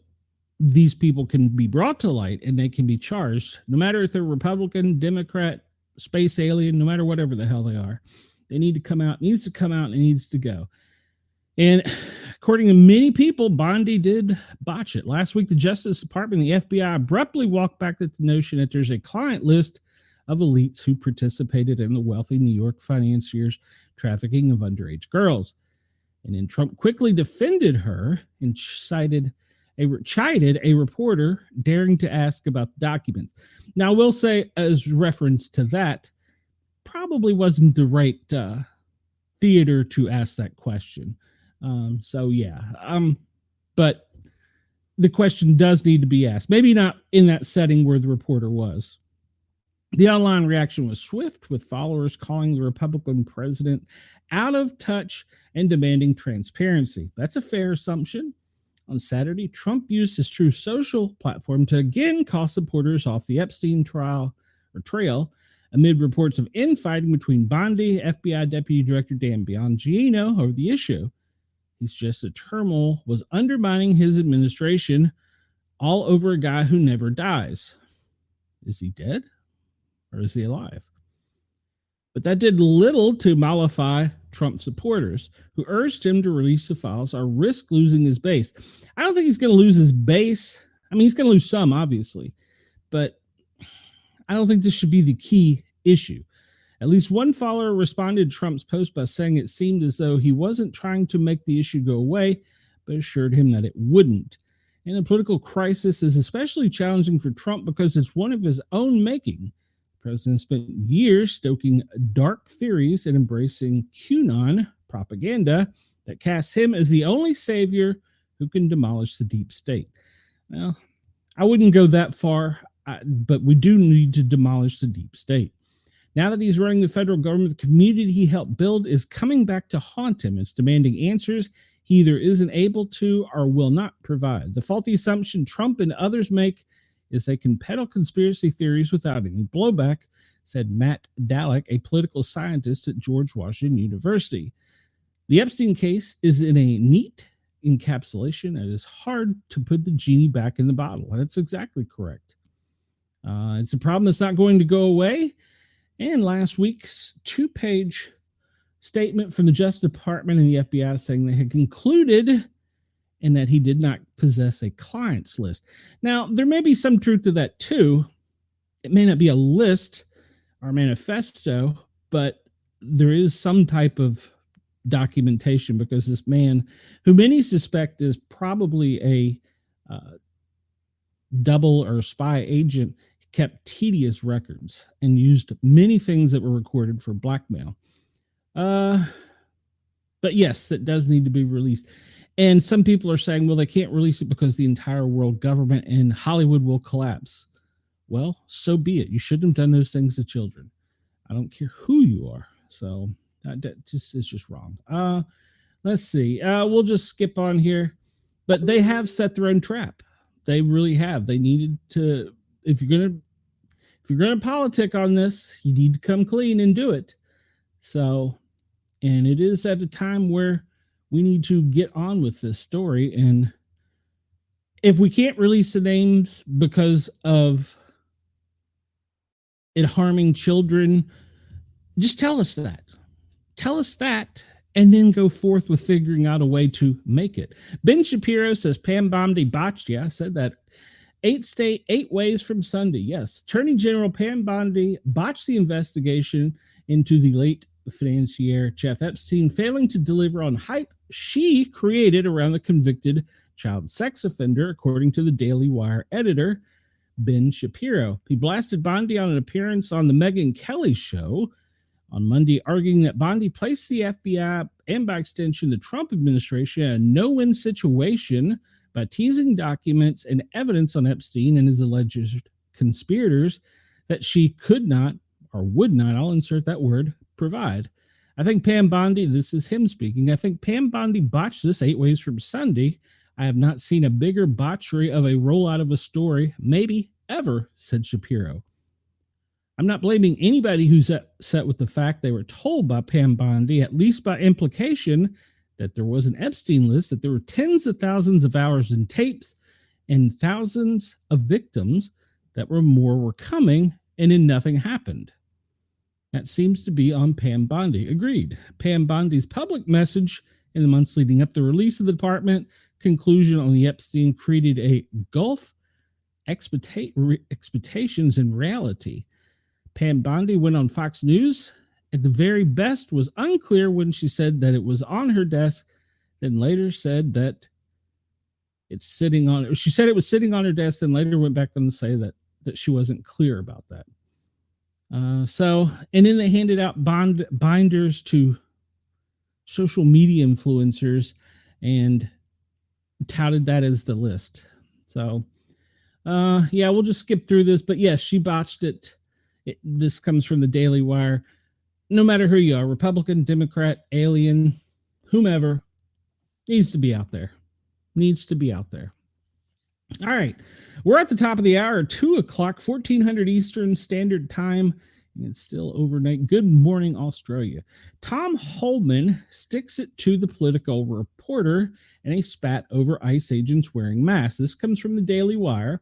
these people can be brought to light and they can be charged, no matter if they're Republican, Democrat, space alien, no matter whatever the hell they are. They need to come out, needs to come out, and needs to go. And according to many people, Bondi did botch it. Last week, the Justice Department and the FBI abruptly walked back to the notion that there's a client list of elites who participated in the wealthy New York financiers' trafficking of underage girls. And then Trump quickly defended her and chided a reporter daring to ask about the documents. Now, I will say, as reference to that, probably wasn't the right theater to ask that question. But the question does need to be asked. Maybe not in that setting where the reporter was. The online reaction was swift, with followers calling the Republican president out of touch and demanding transparency. That's a fair assumption. On Saturday, Trump used his True Social platform to again call supporters off the Epstein trail amid reports of infighting between Bondi, FBI Deputy Director Dan Bongino over the issue. He's just a turmoil was undermining his administration all over a guy who never dies. Is he dead or is he alive? But that did little to mollify Trump supporters who urged him to release the files or risk losing his base. I don't think he's going to lose his base. I mean, he's going to lose some, obviously, but I don't think this should be the key issue. At least one follower responded to Trump's post by saying it seemed as though he wasn't trying to make the issue go away, but assured him that it wouldn't. And the political crisis is especially challenging for Trump because it's one of his own making. The president spent years stoking dark theories and embracing QAnon propaganda that casts him as the only savior who can demolish the deep state. Well, I wouldn't go that far, but we do need to demolish the deep state. Now that he's running the federal government, the community he helped build is coming back to haunt him. It's demanding answers he either isn't able to or will not provide. The faulty assumption Trump and others make is they can peddle conspiracy theories without any blowback, said Matt Dallek, a political scientist at George Washington University. The Epstein case is in a neat encapsulation. It is hard to put the genie back in the bottle. That's exactly correct. It's a problem that's not going to go away. And last week's 2-page statement from the Justice Department and the FBI saying they had concluded and that he did not possess a client's list. Now, there may be some truth to that too. It may not be a list or manifesto, but there is some type of documentation because this man, who many suspect is probably a double or spy agent, kept tedious records and used many things that were recorded for blackmail. But yes, that does need to be released. And some people are saying, well, they can't release it because the entire world government and Hollywood will collapse. Well, so be it. You shouldn't have done those things to children. I don't care who you are. So that just is just wrong. Let's see. We'll just skip on here. But they have set their own trap. They really have. They needed to. If you're gonna politic on this, you need to come clean and do it. So, and it is at a time where we need to get on with this story. And if we can't release the names because of it harming children, just tell us that. Tell us that, and then go forth with figuring out a way to make it. Ben Shapiro says Pam Bondi botched. Yeah, I said that. 8 ways from Sunday. Yes. Attorney General Pam Bondi botched the investigation into the late financier Jeff Epstein, failing to deliver on hype she created around the convicted child sex offender, according to the Daily Wire editor, Ben Shapiro. He blasted Bondi on an appearance on the Megyn Kelly show on Monday, arguing that Bondi placed the FBI and, by extension, the Trump administration in a no-win situation by teasing documents and evidence on Epstein and his alleged conspirators that she could not or would not, I'll insert that word, provide. I think Pam Bondi, this is him speaking, I think Pam Bondi botched this 8 ways from Sunday. I have not seen a bigger botchery of a rollout of a story, maybe ever, said Shapiro. I'm not blaming anybody who's upset with the fact they were told by Pam Bondi, at least by implication, that there was an Epstein list, that there were tens of thousands of hours in tapes and thousands of victims that more were coming, and then nothing happened. That seems to be on Pam Bondi. Agreed. Pam Bondi's public message in the months leading up to the release of the department conclusion on the Epstein created a gulf expectations and reality. Pam Bondi went on Fox News. At the very best, was unclear when she said that it was on her desk, then later said that it's sitting on. She said it was sitting on her desk, then later went back on to say that she wasn't clear about that. And then they handed out binders to social media influencers and touted that as the list. So, we'll just skip through this. But yes, she botched it. This comes from the Daily Wire. No matter who you are, Republican, Democrat, alien, whomever, needs to be out there. needs to be out there. All right. We're at the top of the hour, 2 o'clock, 1400 Eastern Standard Time. And it's still overnight. Good morning, Australia. Tom Holman sticks it to the political reporter and a spat over ICE agents wearing masks. This comes from the Daily Wire.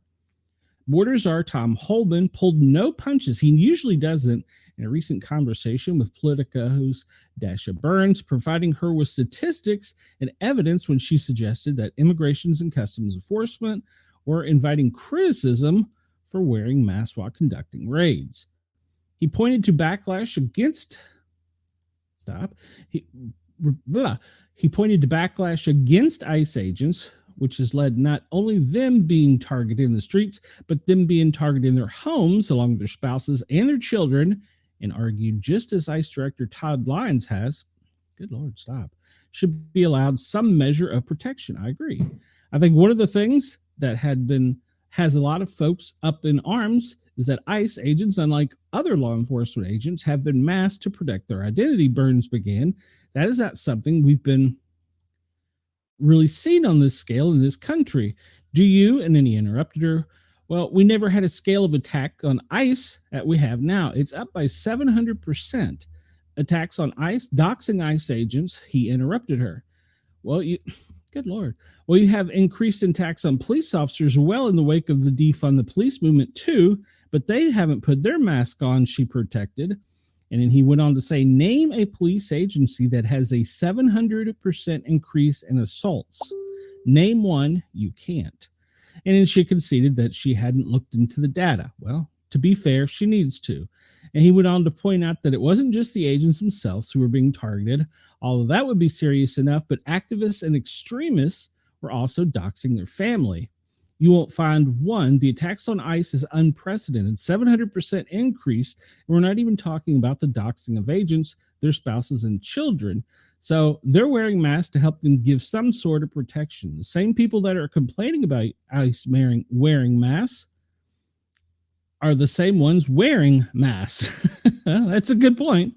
Border czar Tom Holman pulled no punches. He usually doesn't. In a recent conversation with Politico's Dasha Burns, providing her with statistics and evidence when she suggested that Immigrations and Customs Enforcement were inviting criticism for wearing masks while conducting raids. He pointed to backlash against He pointed to backlash against ICE agents, which has led not only them being targeted in the streets, but them being targeted in their homes along with their spouses and their children, and argued just as ICE Director Todd Lyons has, good Lord, stop, should be allowed some measure of protection. I agree. I think one of the things that has a lot of folks up in arms is that ICE agents, unlike other law enforcement agents, have been masked to protect their identity. Burns began. That is not something we've been really seen on this scale in this country. Do you? And then he interrupted her. Well, we never had a scale of attack on ICE that we have now. It's up by 700%. Attacks on ICE, doxing ICE agents. He interrupted her. Well, good Lord. Well, you have increased attacks on police officers well in the wake of the defund the police movement too, but they haven't put their mask on, she protected. And then he went on to say, name a police agency that has a 700% increase in assaults. Name one, you can't. And then she conceded that she hadn't looked into the data. Well, to be fair, she needs to. And he went on to point out that it wasn't just the agents themselves who were being targeted, although that would be serious enough, but activists and extremists were also doxing their family. You won't find one. The attacks on ICE is unprecedented, 700% increase. And we're not even talking about the doxing of agents, their spouses and children. So they're wearing masks to help them give some sort of protection. The same people that are complaining about ICE wearing masks are the same ones wearing masks. That's a good point.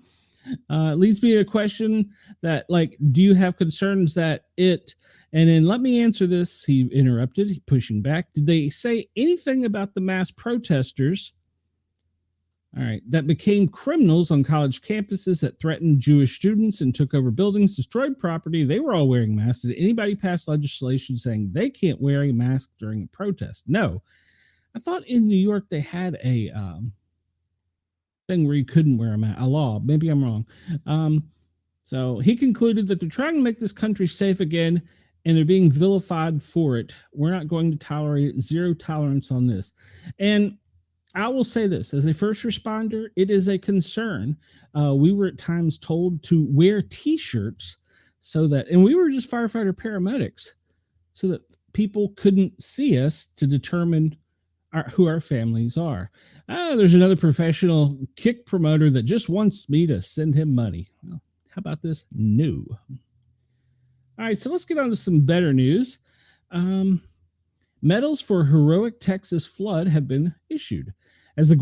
Leads me to a question that, like, do you have concerns that it, and then let me answer this. He interrupted, pushing back. Did they say anything about the mass protesters, all right, that became criminals on college campuses that threatened Jewish students and took over buildings, destroyed property? They were all wearing masks. Did anybody pass legislation saying they can't wear a mask during a protest? No. I thought in New York they had a thing where you couldn't wear a law. Maybe I'm wrong. So he concluded that they're trying to make this country safe again, and they're being vilified for it. We're not going to tolerate zero tolerance on this. And I will say this, as a first responder, it is a concern. We were at times told to wear T-shirts so that, and we were just firefighter paramedics, so that people couldn't see us to determine who our families are. There's another professional kick promoter that just wants me to send him money. Well, how about this? No. All right, so let's get on to some better news. Medals for heroic Texas flood have been issued. As the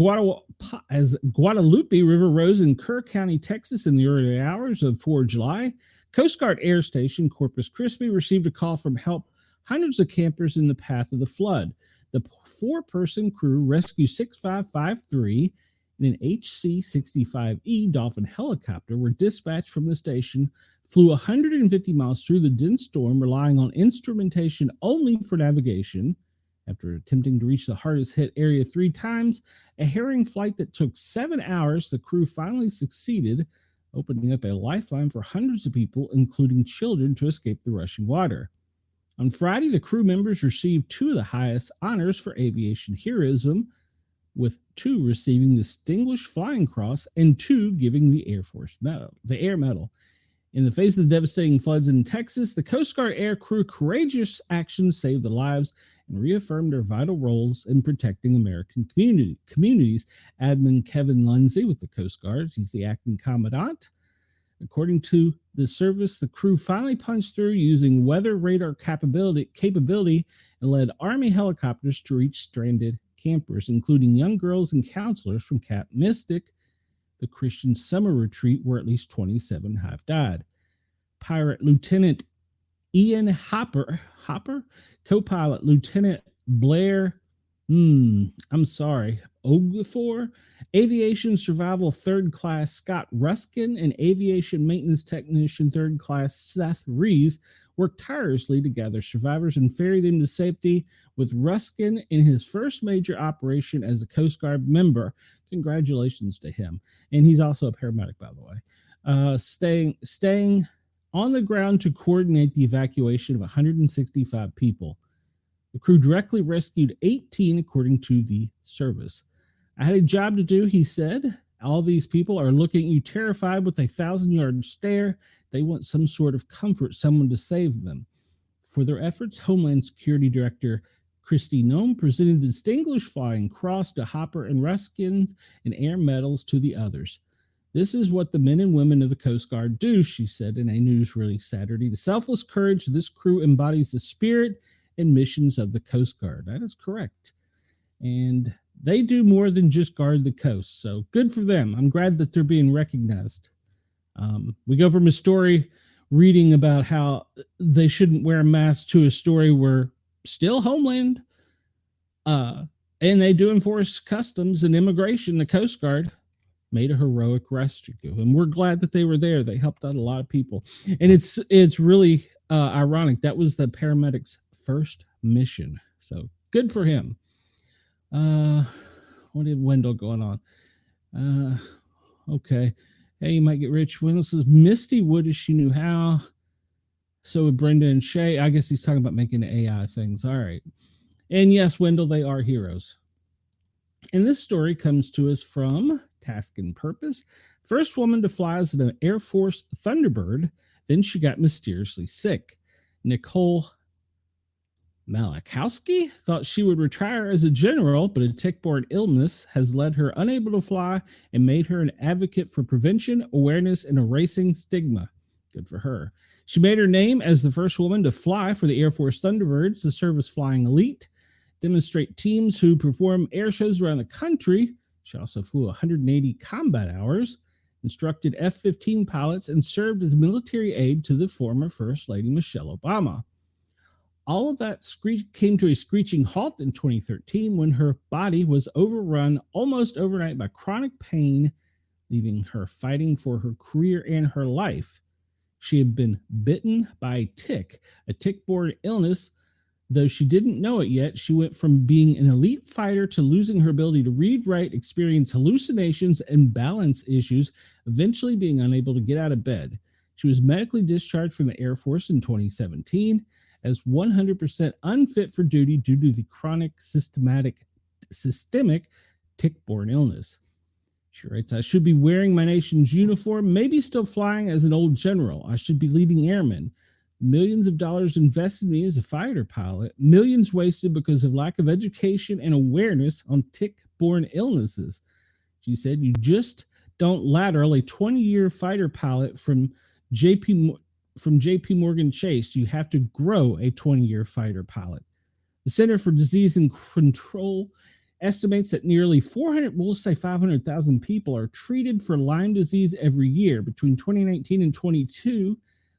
Guadalupe River rose in Kerr County, Texas in the early hours of 4 July, Coast Guard Air Station Corpus Christi received a call from help hundreds of campers in the path of the flood. The 4-person crew, Rescue 6553, and an HC-65E Dolphin helicopter were dispatched from the station, flew 150 miles through the dense storm, relying on instrumentation only for navigation. After attempting to reach the hardest hit area 3 times, a harrowing flight that took 7 hours, the crew finally succeeded, opening up a lifeline for hundreds of people, including children, to escape the rushing water. On Friday, the crew members received 2 of the highest honors for aviation heroism, with 2 receiving the Distinguished Flying Cross and 2 giving the Air Force Medal, the Air Medal. In the face of the devastating floods in Texas, the Coast Guard air crew courageous actions saved the lives and reaffirmed their vital roles in protecting American communities. Admiral Kevin Lindsay with the Coast Guard, he's the acting commandant. According to the service, the crew finally punched through using weather radar capability and led Army helicopters to reach stranded campers, including young girls and counselors from Camp Mystic, the Christian summer retreat where at least 27 have died. Pirate Lieutenant Ian Hopper, co-pilot Lieutenant Blair, I'm sorry, Oglethorpe, aviation survival third class Scott Ruskin, and aviation maintenance technician third class Seth Rees worked tirelessly to gather survivors and ferry them to safety, with Ruskin in his first major operation as a Coast Guard member. Congratulations to him. And he's also a paramedic, by the way. Staying on the ground to coordinate the evacuation of 165 people. The crew directly rescued 18, according to the service. I had a job to do, he said. All these people are looking at you terrified with a 1,000-yard stare. They want some sort of comfort, someone to save them. For their efforts, Homeland Security Director Kristi Noem presented the Distinguished Flying Cross to Hopper and Ruskins and air medals to the others. This is what the men and women of the Coast Guard do, she said in a news release Saturday. The selfless courage of this crew embodies the spirit and missions of the Coast Guard. That is correct. And they do more than just guard the coast. So good for them. I'm glad that they're being recognized. We go from a story reading about how they shouldn't wear a mask to a story where still Homeland, and they do enforce customs and immigration. The Coast Guard made a heroic rescue, and we're glad that they were there. They helped out a lot of people, and it's really ironic. That was the paramedic's first mission, so good for him. What did Wendell going on? Okay. Hey, you might get rich. Wendell says Misty would if she knew how. So would Brenda and Shay. I guess he's talking about making AI things. All right. And yes, Wendell, they are heroes. And this story comes to us from Task and Purpose. First woman to fly as an Air Force Thunderbird. Then she got mysteriously sick. Nicole Malachowski thought she would retire as a general, but a tick-borne illness has led her unable to fly and made her an advocate for prevention, awareness, and erasing stigma. Good for her. She made her name as the first woman to fly for the Air Force Thunderbirds, the service flying elite, demonstrate teams who perform air shows around the country. She also flew 180 combat hours, instructed F-15 pilots, and served as military aide to the former First Lady Michelle Obama. All of that came to a screeching halt in 2013 when her body was overrun almost overnight by chronic pain, leaving her fighting for her career and her life. She had been bitten by a tick-borne illness. Though she didn't know it yet, she went from being an elite fighter to losing her ability to read, write, experience hallucinations, and balance issues, eventually being unable to get out of bed. She was medically discharged from the Air Force in 2017 as 100% unfit for duty due to the chronic systemic tick-borne illness. She writes, I should be wearing my nation's uniform, maybe still flying as an old general. I should be leading airmen. Millions of dollars invested in me as a fighter pilot, millions wasted because of lack of education and awareness on tick-borne illnesses. She said, you just don't lateral a 20-year fighter pilot from JP Morgan Chase. You have to grow a 20-year fighter pilot. The Center for Disease and Control estimates that nearly 500,000 people are treated for Lyme disease every year. Between 2019 and 22,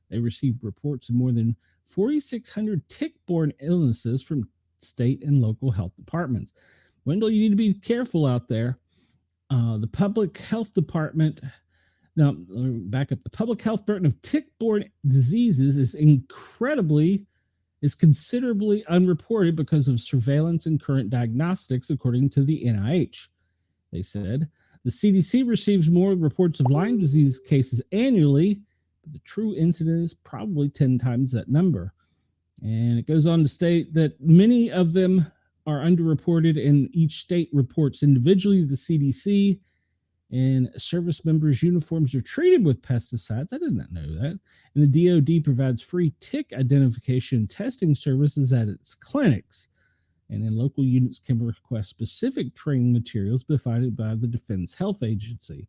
they received reports of more than 4,600 tick-borne illnesses from state and local health departments. Wendell, you need to be careful out there. The public health department, now back up, the public health burden of tick-borne diseases is considerably unreported because of surveillance and current diagnostics, according to the NIH. They said the CDC receives more reports of Lyme disease cases annually, but the true incidence is probably 10 times that number. And it goes on to state that many of them are underreported, and each state reports individually to the CDC, and service members' uniforms are treated with pesticides. I did not know that. And the DoD provides free tick identification and testing services at its clinics. And then local units can request specific training materials provided by the Defense Health Agency.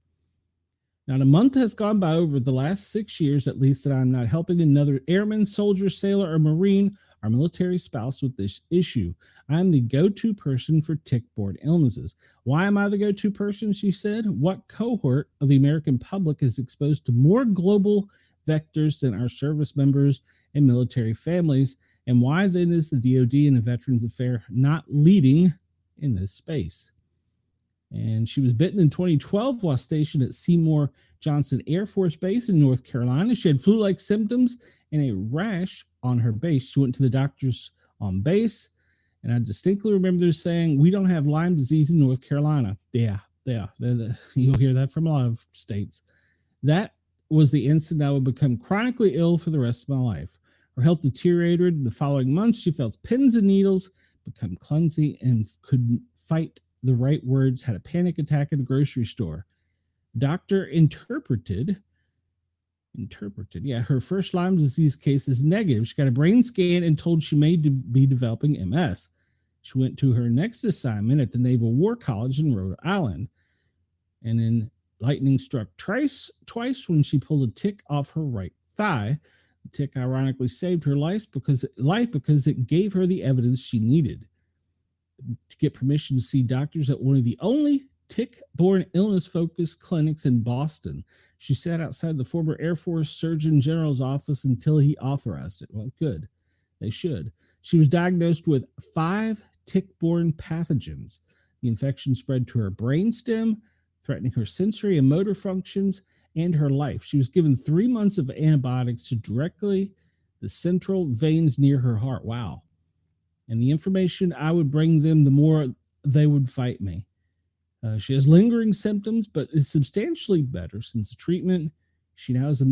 Not a month has gone by over the last 6 years, at least, that I'm not helping another airman, soldier, sailor, or Marine, our military spouse, with this issue. I'm the go-to person for tick-borne illnesses. Why am I the go-to person, she said? What cohort of the American public is exposed to more global vectors than our service members and military families? And why then is the DoD and the Veterans Affairs not leading in this space? And she was bitten in 2012 while stationed at Seymour Johnson Air Force Base in North Carolina. She had flu-like symptoms and a rash on her base. She went to the doctors on base, and I distinctly remember them saying, "We don't have Lyme disease in North Carolina." Yeah. You'll hear that from a lot of states. That was the instant I would become chronically ill for the rest of my life. Her health deteriorated in the following months. She felt pins and needles, become clumsy, and couldn't fight the right words, had a panic attack at the grocery store. Doctor interpreted, her first Lyme disease case is negative. She got a brain scan and told she may be developing MS. She went to her next assignment at the Naval War College in Rhode Island. And then lightning struck twice when she pulled a tick off her right thigh. The tick ironically saved her life because it gave her the evidence she needed to get permission to see doctors at one of the only tick-borne illness-focused clinics in Boston. She sat outside the former Air Force Surgeon General's office until he authorized it. Well, good. They should. She was diagnosed with 5 tick-borne pathogens. The infection spread to her brainstem, threatening her sensory and motor functions and her life. She was given 3 months of antibiotics to directly the central veins near her heart. Wow. And the information I would bring them, the more they would fight me. She has lingering symptoms, but is substantially better since the treatment. She now has a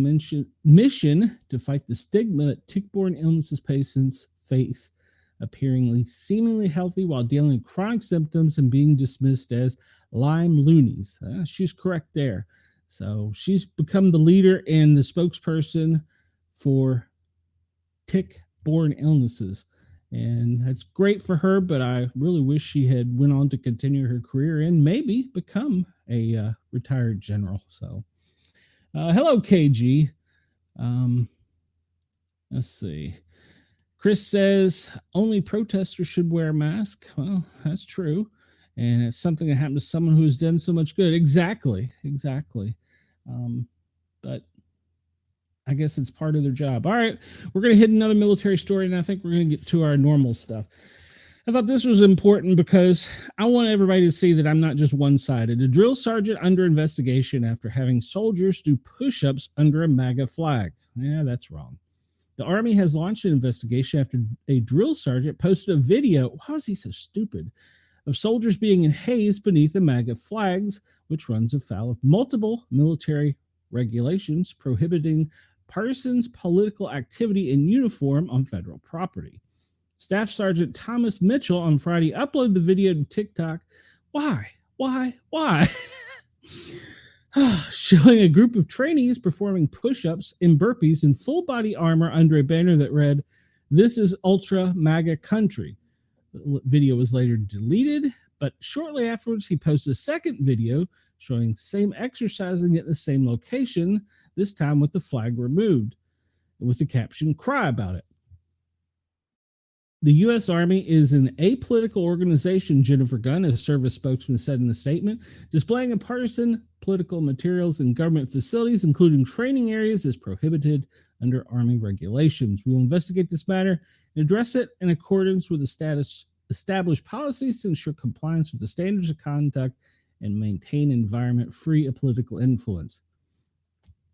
mission to fight the stigma that tick-borne illnesses patients face, appearing seemingly healthy while dealing with chronic symptoms and being dismissed as Lyme loonies. She's correct there. So she's become the leader and the spokesperson for tick-borne illnesses. And that's great for her, but I really wish she had went on to continue her career and maybe become a retired general. So, hello, KG. Let's see. Chris says only protesters should wear a mask. Well, that's true. And it's something that happened to someone who has done so much good. Exactly. But I guess it's part of their job. All right, we're going to hit another military story, and I think we're going to get to our normal stuff. I thought this was important because I want everybody to see that I'm not just one-sided. A drill sergeant under investigation after having soldiers do push-ups under a MAGA flag. Yeah, that's wrong. The Army has launched an investigation after a drill sergeant posted a video. Why was he so stupid? Of soldiers being hazed beneath the MAGA flags, which runs afoul of multiple military regulations prohibiting partisan political activity in uniform on federal property. Staff Sergeant Thomas Mitchell on Friday uploaded the video to TikTok. Why? Showing a group of trainees performing push-ups and burpees in full-body armor under a banner that read, "This is Ultra MAGA Country." The video was later deleted, but shortly afterwards, he posted a second video showing same exercising at the same location, this time with the flag removed, with the caption, "Cry about it." The U.S. Army is an apolitical organization, Jennifer Gunn, a service spokesman, said in the statement. Displaying of partisan political materials in government facilities, including training areas, is prohibited under Army regulations. We will investigate this matter and address it in accordance with the established policies to ensure compliance with the standards of conduct and maintain an environment free of political influence.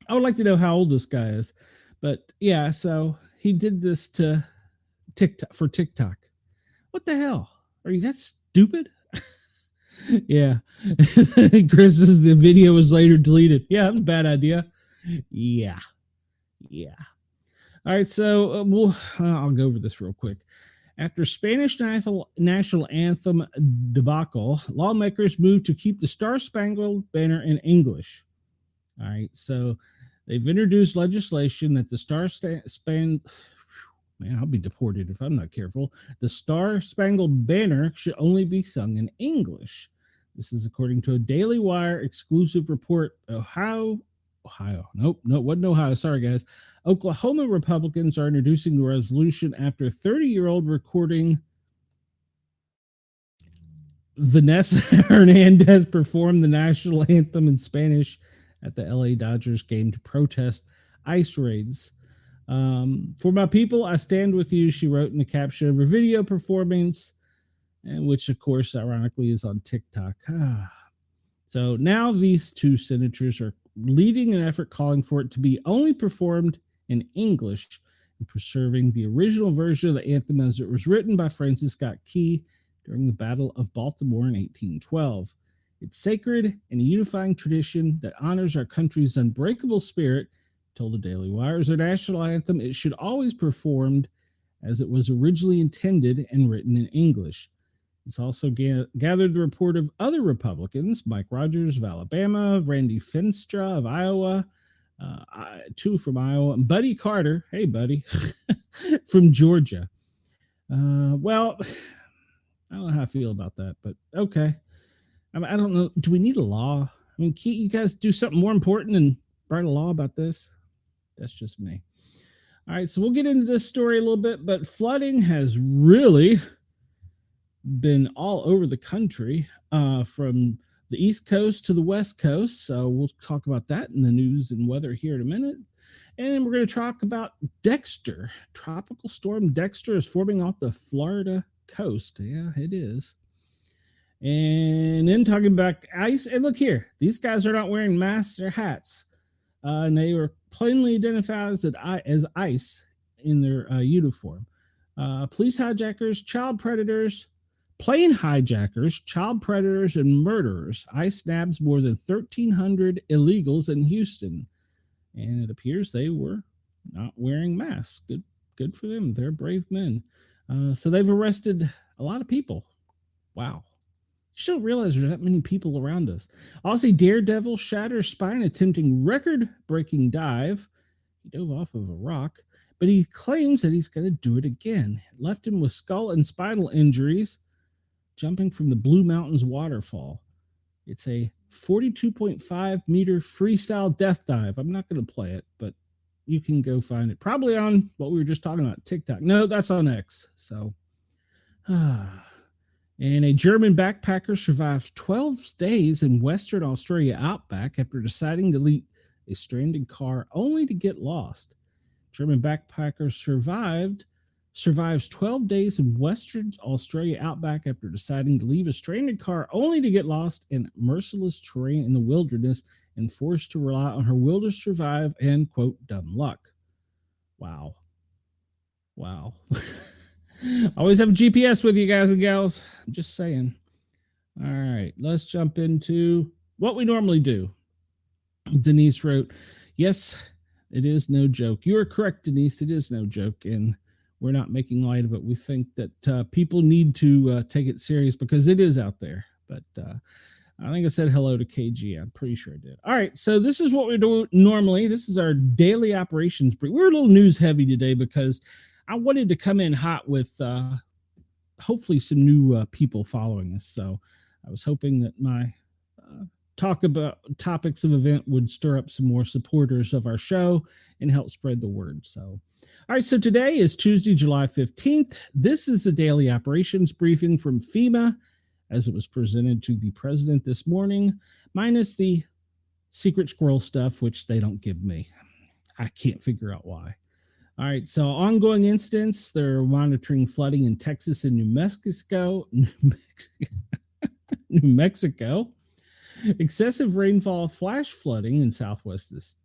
I would like to know how old this guy is, but yeah, so he did this to TikTok. What the hell? Are you that stupid? Yeah. Chris says the video was later deleted. Yeah, that was a bad idea. Yeah. All right, so I'll go over this real quick. After Spanish national anthem debacle, lawmakers moved to keep the Star-Spangled Banner in English. All right, so they've introduced legislation that the man, I'll be deported if I'm not careful. The Star-Spangled Banner should only be sung in English. This is according to a Daily Wire exclusive report. Ohio. Nope, wasn't Ohio. Sorry, guys. Oklahoma Republicans are introducing the resolution after a 30-year-old recording Vanessa Hernandez performed the national anthem in Spanish at the LA Dodgers game to protest ICE raids. For my people, I stand with you, she wrote in the caption of her video performance, and which, of course, ironically is on TikTok. So now these two senators are leading an effort calling for it to be only performed in English and preserving the original version of the anthem as it was written by Francis Scott Key during the Battle of Baltimore in 1812. It's sacred and a unifying tradition that honors our country's unbreakable spirit, told the Daily Wire. As our national anthem, it should always be performed as it was originally intended and written in English. It's also gathered the report of other Republicans, Mike Rogers of Alabama, Randy Finstra of Iowa, two from Iowa, and Buddy Carter, hey buddy, from Georgia. Well, I don't know how I feel about that, but okay. I don't know. Do we need a law? I mean, can't you guys do something more important than write a law about this? That's just me. All right, so we'll get into this story a little bit, but flooding has really been all over the country, from the East Coast to the West Coast. So we'll talk about that in the news and weather here in a minute. And we're going to talk about Dexter. Tropical storm Dexter is forming off the Florida coast. Yeah, it is. And then talking about ice. And look here, these guys are not wearing masks or hats. And they were plainly identified as ICE in their uniform. Police hijackers, child predators, plane hijackers, child predators, and murderers. ICE nabs more than 1,300 illegals in Houston. And it appears they were not wearing masks. Good for them. They're brave men. So they've arrested a lot of people. Wow. You don't realize there's that many people around us. Aussie daredevil shatters spine attempting record-breaking dive. He dove off of a rock, but he claims that he's going to do it again. It left him with skull and spinal injuries jumping from the Blue Mountains waterfall. It's a 42.5 meter freestyle death dive. I'm not going to play it, but you can go find it. Probably on what we were just talking about, TikTok. No, that's on X. So, and a German backpacker survives 12 days in Western Australia outback after deciding to leave a stranded car only to get lost. German backpacker survives 12 days in Western Australia outback after deciding to leave a stranded car only to get lost in merciless terrain in the wilderness and forced to rely on her will to survive and, quote, dumb luck. Wow. Always have a GPS with you guys and gals. I'm just saying. All right, let's jump into what we normally do. Denise wrote, yes, it is no joke. You are correct, Denise. It is no joke, and we're not making light of it. We think that people need to take it serious because it is out there. But I think I said hello to KG. I'm pretty sure I did. All right, so this is what we do normally. This is our daily operations brief. We're a little news heavy today because I wanted to come in hot with hopefully some new people following us. So I was hoping that my talk about topics of event would stir up some more supporters of our show and help spread the word. So, all right. So today is Tuesday, July 15th. This is the daily operations briefing from FEMA as it was presented to the president this morning, minus the secret squirrel stuff, which they don't give me. I can't figure out why. All right, so ongoing incidents. They're monitoring flooding in Texas and New Mexico. New Mexico. Excessive rainfall, flash flooding in southwest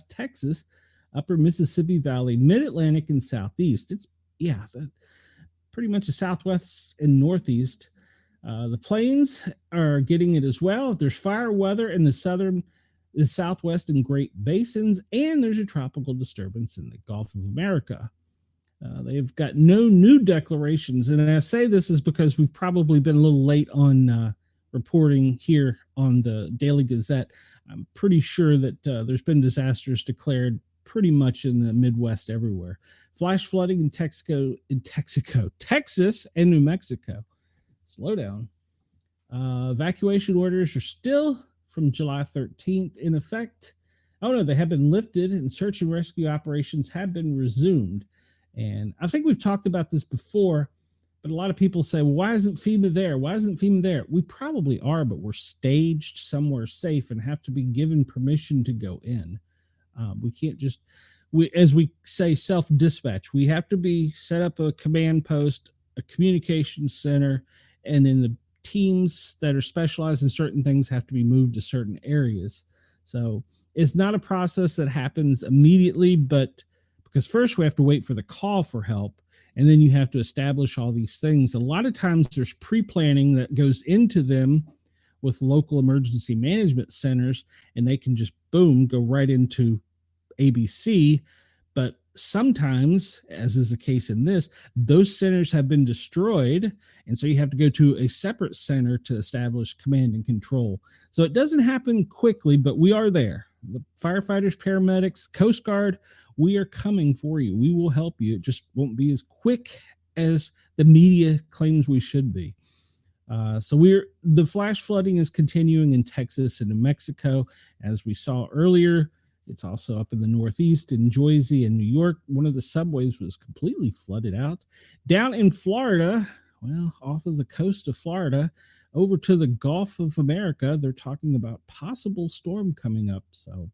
Texas, upper Mississippi Valley, mid-Atlantic, and southeast. It's, pretty much the southwest and northeast. The plains are getting it as well. There's fire weather in the southwest and Great Basins, and there's a tropical disturbance in the Gulf of America. They've got no new declarations, and I say this is because we've probably been a little late on reporting here on the Daily Gazette. I'm pretty sure that there's been disasters declared pretty much in the Midwest everywhere. Flash flooding in Texas and New Mexico. Slow down. Evacuation orders are still from July 13th in effect. Oh no, they have been lifted and search and rescue operations have been resumed. And I think we've talked about this before, but a lot of people say, well, why isn't FEMA there? Why isn't FEMA there? We probably are, but we're staged somewhere safe and have to be given permission to go in. We can't just, as we say, self-dispatch. We have to be set up a command post, a communication center, and then the teams that are specialized in certain things have to be moved to certain areas. So it's not a process that happens immediately, but because first we have to wait for the call for help, and then you have to establish all these things. A lot of times there's pre-planning that goes into them with local emergency management centers, and they can just boom, go right into ABC. But sometimes, as is the case in this, those centers have been destroyed, and so you have to go to a separate center to establish command and control. So it doesn't happen quickly, but we are there. The firefighters, paramedics, Coast Guard, we are coming for you. We will help you. It just won't be as quick as the media claims we should be. So the flash flooding is continuing in Texas and New Mexico, as we saw earlier. It's also up in the Northeast in Jersey and New York. One of the subways was completely flooded out. Down in Florida, well, off of the coast of Florida, over to the Gulf of America, they're talking about possible storm coming up. So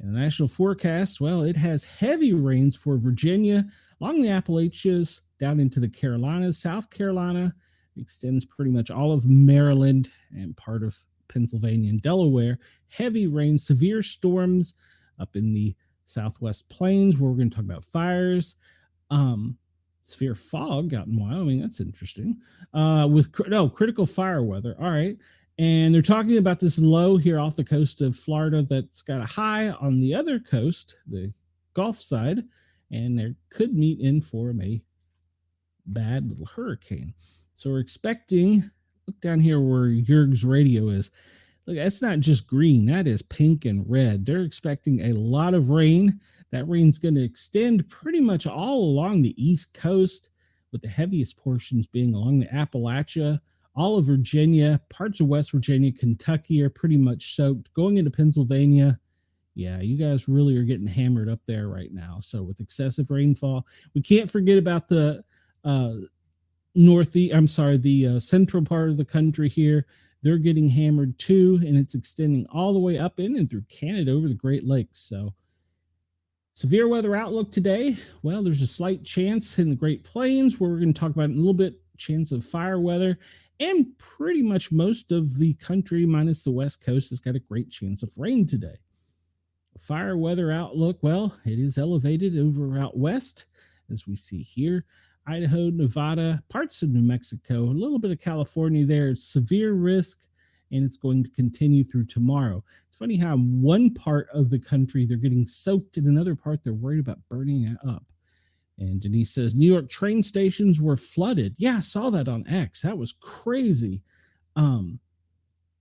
in the national forecast, well, it has heavy rains for Virginia, along the Appalachians, down into the Carolinas, South Carolina, extends pretty much all of Maryland and part of Pennsylvania and Delaware. Heavy rain, severe storms up in the Southwest Plains, where we're going to talk about fires. Severe fog out in Wyoming. That's interesting. With critical fire weather. All right. And they're talking about this low here off the coast of Florida that's got a high on the other coast, the Gulf side, and there could meet in form a bad little hurricane. So we're expecting, look down here where Jurg's radio is. Look, that's not just green, that is pink and red. They're expecting a lot of rain. That rain's going to extend pretty much all along the East Coast, with the heaviest portions being along the Appalachia. All of Virginia, parts of West Virginia, Kentucky are pretty much soaked. Going into Pennsylvania, yeah, you guys really are getting hammered up there right now. So with excessive rainfall, we can't forget about the central part of the country here. They're getting hammered too, and it's extending all the way up in and through Canada over the Great Lakes. So severe weather outlook today. Well, there's a slight chance in the Great Plains, where we're going to talk about in a little bit, chance of fire weather, and pretty much most of the country minus the West Coast has got a great chance of rain today. Fire weather outlook, well, it is elevated over out west, as we see here. Idaho, Nevada, parts of New Mexico, a little bit of California there. It's severe risk, and it's going to continue through tomorrow. It's funny how in one part of the country they're getting soaked, in another part they're worried about burning it up. And Denise says, New York train stations were flooded. Yeah, I saw that on X. That was crazy. I'm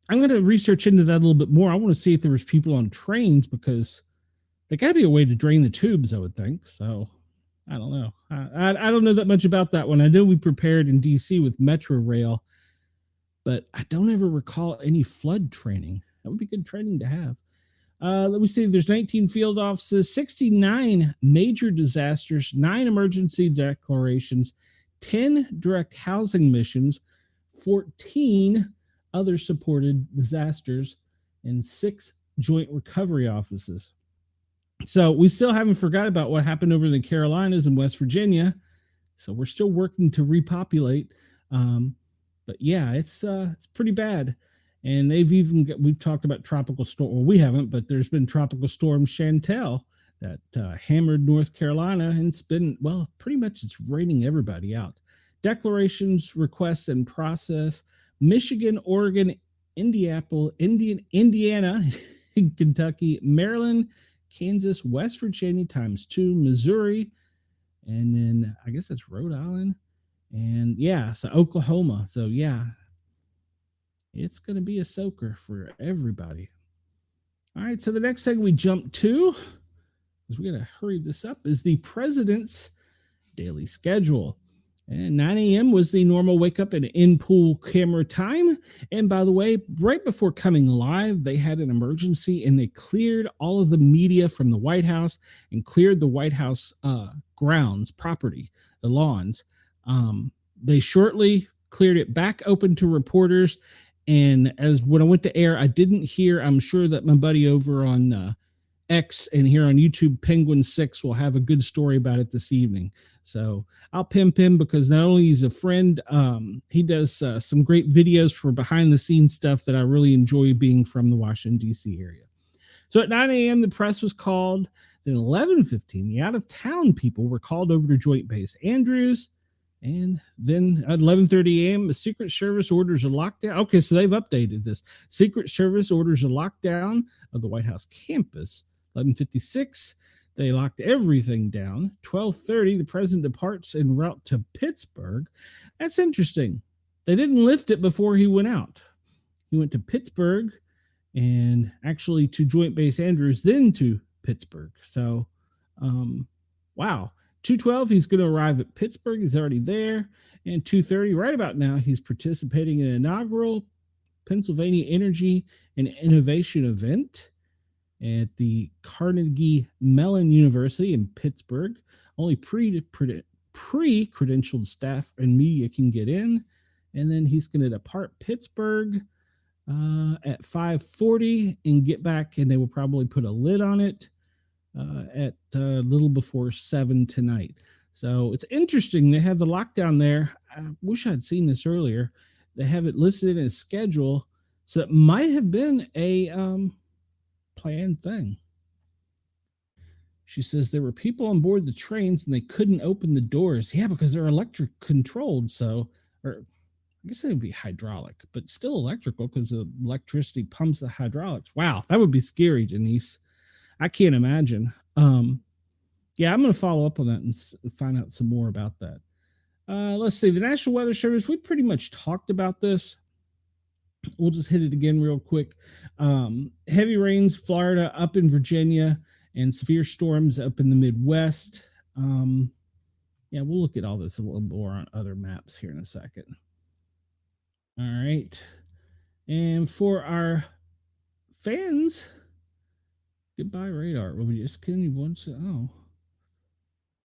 going to research into that a little bit more. I want to see if there was people on trains, because there got to be a way to drain the tubes, I would think. So I don't know. I don't know that much about that one. I know we prepared in DC with Metro Rail, but I don't ever recall any flood training. That would be good training to have. Let me see. There's 19 field offices, 69 major disasters, 9 emergency declarations, 10 direct housing missions, 14 other supported disasters, and 6 joint recovery offices. So we still haven't forgot about what happened over in the Carolinas and West Virginia. So we're still working to repopulate. But yeah, it's pretty bad. And we've talked about tropical storm. Well, we haven't, but there's been tropical storm Chantel that hammered North Carolina, and it's been, well, pretty much it's raining everybody out. Declarations, requests, and process. Michigan, Oregon, Indiana, Kentucky, Maryland, Kansas, West Virginia ×2, Missouri, and then I guess that's Rhode Island, and yeah, so Oklahoma. So yeah, it's going to be a soaker for everybody. All right, so the next thing we jump to, because we got to hurry this up, is the president's daily schedule. And 9 a.m. was the normal wake up and in-pool camera time. And by the way, right before coming live, they had an emergency and they cleared all of the media from the White House and cleared the White House grounds, property, the lawns. They shortly cleared it back open to reporters. And as when I went to air, I didn't hear, I'm sure that my buddy over on X and here on YouTube, Penguin 6 will have a good story about it this evening. So I'll pimp him because not only he's a friend, he does some great videos for behind the scenes stuff that I really enjoy being from the Washington, D.C. area. So at 9 a.m., the press was called. Then 11:15, the out of town people were called over to Joint Base Andrews. And then at 11:30 a.m., the Secret Service orders a lockdown. Okay, so they've updated this. Secret Service orders a lockdown of the White House campus. 11:56, they locked everything down. 12:30, the president departs en route to Pittsburgh. That's interesting. They didn't lift it before he went out. He went to Pittsburgh and actually to Joint Base Andrews, then to Pittsburgh. So, wow. 2:12, he's going to arrive at Pittsburgh. He's already there. And 2:30, right about now, he's participating in an inaugural Pennsylvania Energy and Innovation event at the Carnegie Mellon University in Pittsburgh. Only pre-credentialed staff and media can get in. And then he's going to depart Pittsburgh at 5:40 and get back, and they will probably put a lid on it at a little before 7 tonight. So it's interesting. They have the lockdown there. I wish I'd seen this earlier. They have it listed in a schedule. So it might have been a planned thing. She says there were people on board the trains and they couldn't open the doors. Yeah, because they're electric controlled. So, or I guess it would be hydraulic, but still electrical because the electricity pumps the hydraulics. Wow, that would be scary, Denise. I can't imagine. Yeah, I'm going to follow up on that and find out some more about that. Let's see. The National Weather Service, we pretty much talked about this. We'll just hit it again real quick. Heavy rains, Florida, up in Virginia, and severe storms up in the Midwest. Yeah, we'll look at all this a little more on other maps here in a second. All right. And for our fans, goodbye radar. Well, we just couldn't once. Oh,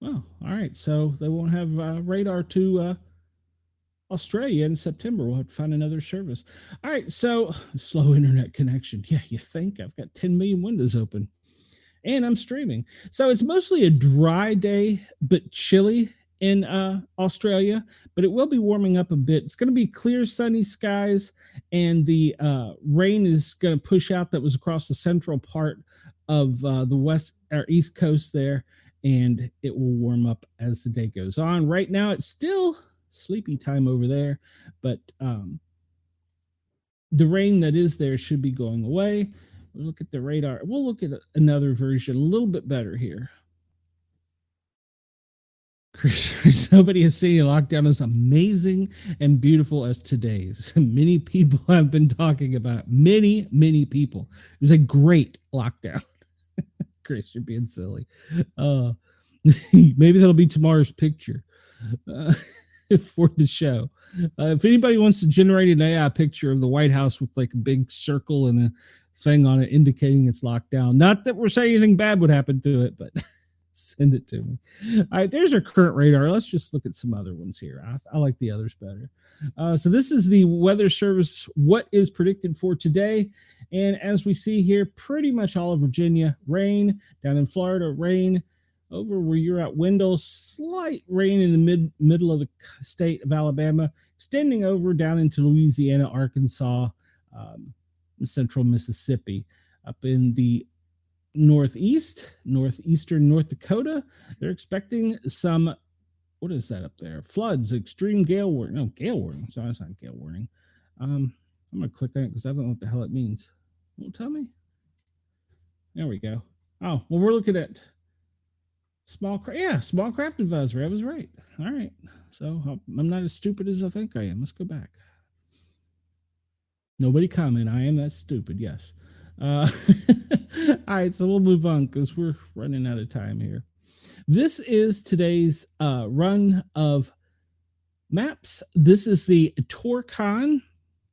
well, all right. So they won't have radar to Australia in September. We'll have to find another service. All right. So slow internet connection. Yeah, you think I've got 10 million windows open and I'm streaming. So it's mostly a dry day, but chilly in Australia, but it will be warming up a bit. It's going to be clear, sunny skies, and the rain is going to push out that was across the central part of the west or east coast there, and it will warm up as the day goes on. Right now, it's still sleepy time over there, but the rain that is there should be going away. We'll look at the radar. We'll look at another version, a little bit better here. Chris, nobody has seen a lockdown as amazing and beautiful as today's. Many people have been talking about it. Many people. It was a great lockdown. Chris, you're being silly. Maybe that'll be tomorrow's picture for the show. If anybody wants to generate an AI picture of the White House with like a big circle and a thing on it indicating it's locked down, not that we're saying anything bad would happen to it, but send it to me. All right, there's our current radar. Let's just look at some other ones here. I like the others better. So this is the Weather Service, what is predicted for today. And as we see here, pretty much all of Virginia, rain. Down in Florida, rain. Over where you're at, Wendell, slight rain in the middle of the state of Alabama, extending over down into Louisiana, Arkansas, central Mississippi. Up in the northeastern North Dakota, they're expecting some, what is that up there? Floods, extreme gale warning. No, gale warning. Sorry, it's not gale warning. I'm going to click on it because I don't know what the hell it means. Won't tell me. There we go. Oh, well, we're looking at small craft advisory. I was right. All right. So I'm not as stupid as I think I am. Let's go back. Nobody comment. I am that stupid. Yes. All right, so we'll move on because we're running out of time here. This is today's run of maps. This is the Torcon.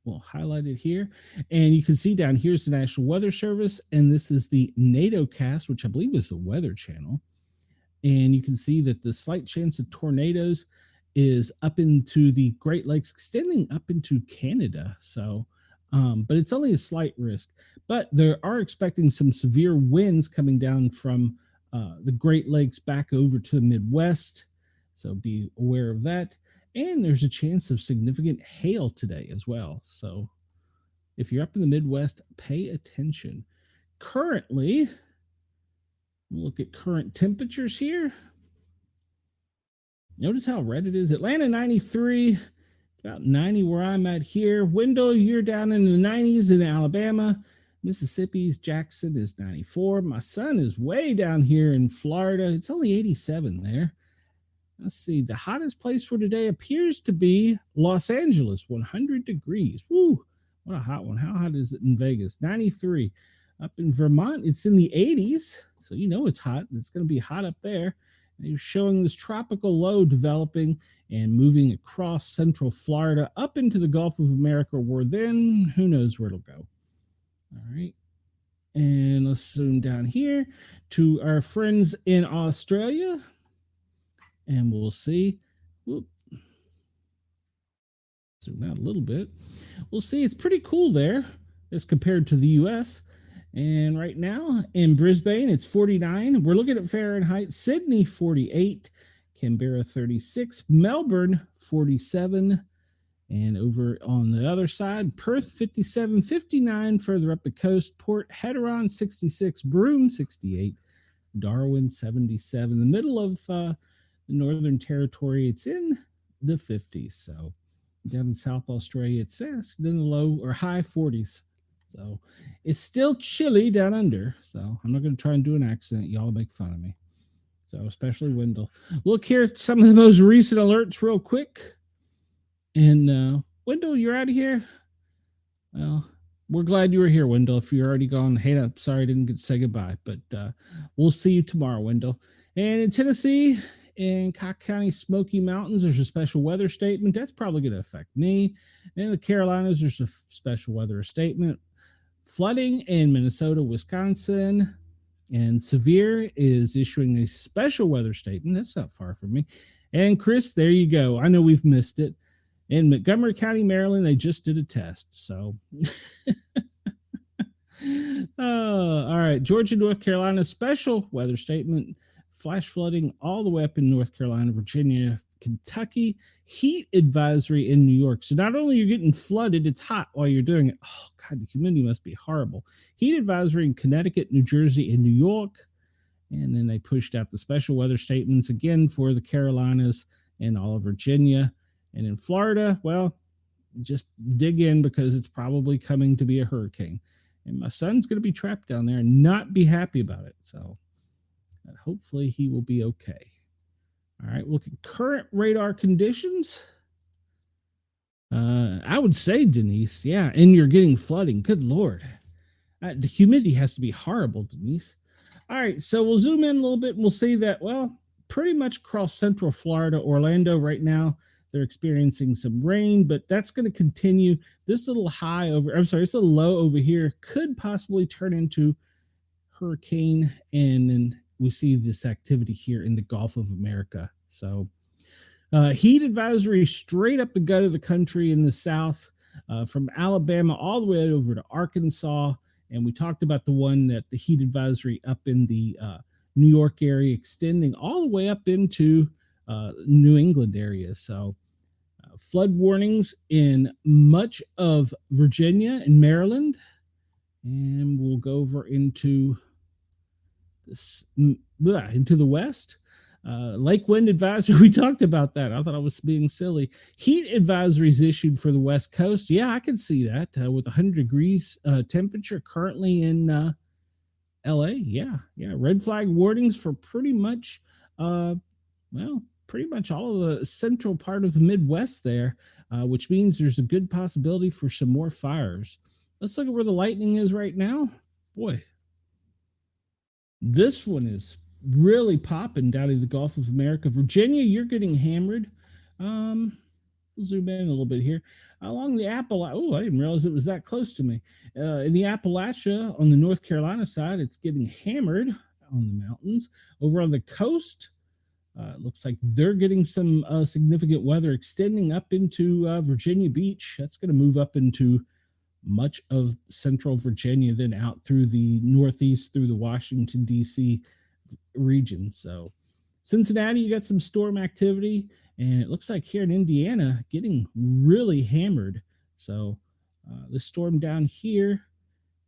We'll highlight it here. And you can see down here's the National Weather Service. And this is the NATO cast, which I believe is the Weather Channel. And you can see that the slight chance of tornadoes is up into the Great Lakes, extending up into Canada. So but it's only a slight risk. But they are expecting some severe winds coming down from the Great Lakes back over to the Midwest. So be aware of that. And there's a chance of significant hail today as well. So if you're up in the Midwest, pay attention. Currently, look at current temperatures here. Notice how red it is. Atlanta 93, about 90 where I'm at here. Wendell, you're down in the 90s in Alabama. Mississippi's Jackson is 94. My son is way down here in Florida. It's only 87 there. Let's see. The hottest place for today appears to be Los Angeles, 100 degrees. Woo, what a hot one. How hot is it in Vegas? 93. Up in Vermont, it's in the 80s. So you know it's hot. It's going to be hot up there. And you're showing this tropical low developing and moving across central Florida up into the Gulf of America, where then who knows where it'll go. All right. And let's zoom down here to our friends in Australia. And we'll see. Whoop. Zoom out a little bit. We'll see it's pretty cool there as compared to the US. And right now in Brisbane, it's 49. We're looking at Fahrenheit. Sydney, 48. Canberra, 36. Melbourne, 47. And over on the other side, Perth, 57. 59 further up the coast. Port Hedron, 66. Broome, 68. Darwin, 77. The middle of the Northern Territory, it's in the 50s. So down in South Australia, it's in the low or high 40s. So it's still chilly down under. So I'm not going to try and do an accent. Y'all make fun of me. So especially Wendell. Look here at some of the most recent alerts real quick. And Wendell, you're out of here. Well, we're glad you were here, Wendell. If you're already gone, hey, I'm sorry I didn't get to say goodbye. But we'll see you tomorrow, Wendell. And in Tennessee, in Cock County, Smoky Mountains, there's a special weather statement. That's probably going to affect me. In the Carolinas, there's a special weather statement. Flooding in Minnesota, Wisconsin, and Severe is issuing a special weather statement. That's not far from me. And Chris, there you go. I know we've missed it. In Montgomery County, Maryland, they just did a test. So, all right. Georgia, North Carolina, special weather statement. Flash flooding all the way up in North Carolina, Virginia, Kentucky. Heat advisory in New York. So not only you're getting flooded, it's hot while you're doing it. Oh, God, the humidity must be horrible. Heat advisory in Connecticut, New Jersey, and New York. And then they pushed out the special weather statements again for the Carolinas and all of Virginia. And in Florida, well, just dig in because it's probably coming to be a hurricane. And my son's going to be trapped down there and not be happy about it. So hopefully he will be okay. All right, look at current radar conditions. I would say, Denise, yeah, and you're getting flooding. Good Lord. The humidity has to be horrible, Denise. All right, so we'll zoom in a little bit and we'll see that, well, pretty much across central Florida, Orlando right now, they're experiencing some rain, but that's going to continue. This little this little low over here could possibly turn into hurricane, and then we see this activity here in the Gulf of America. So heat advisory straight up the gut of the country in the south, from Alabama all the way over to Arkansas. And we talked about the one that the heat advisory up in the New York area, extending all the way up into New England area. So flood warnings in much of Virginia and Maryland. And we'll go over into into the west. Lake wind advisory, we talked about that. I thought I was being silly. Heat advisories issued for the west coast. Yeah, I can see that with 100 degrees temperature currently in LA. Yeah. Red flag warnings for pretty much pretty much all of the central part of the Midwest there, which means there's a good possibility for some more fires. Let's look at where the lightning is right now. Boy, this one is really popping down in the Gulf of America. Virginia, you're getting hammered. We'll zoom in a little bit here. Along the Appalachia. Oh, I didn't realize it was that close to me. In the Appalachia on the North Carolina side, it's getting hammered on the mountains. Over on the coast, it looks like they're getting some significant weather extending up into Virginia Beach. That's going to move up into much of central Virginia, then out through the Northeast, through the Washington, D.C. region. So, Cincinnati, you got some storm activity, and it looks like here in Indiana, getting really hammered. So, the storm down here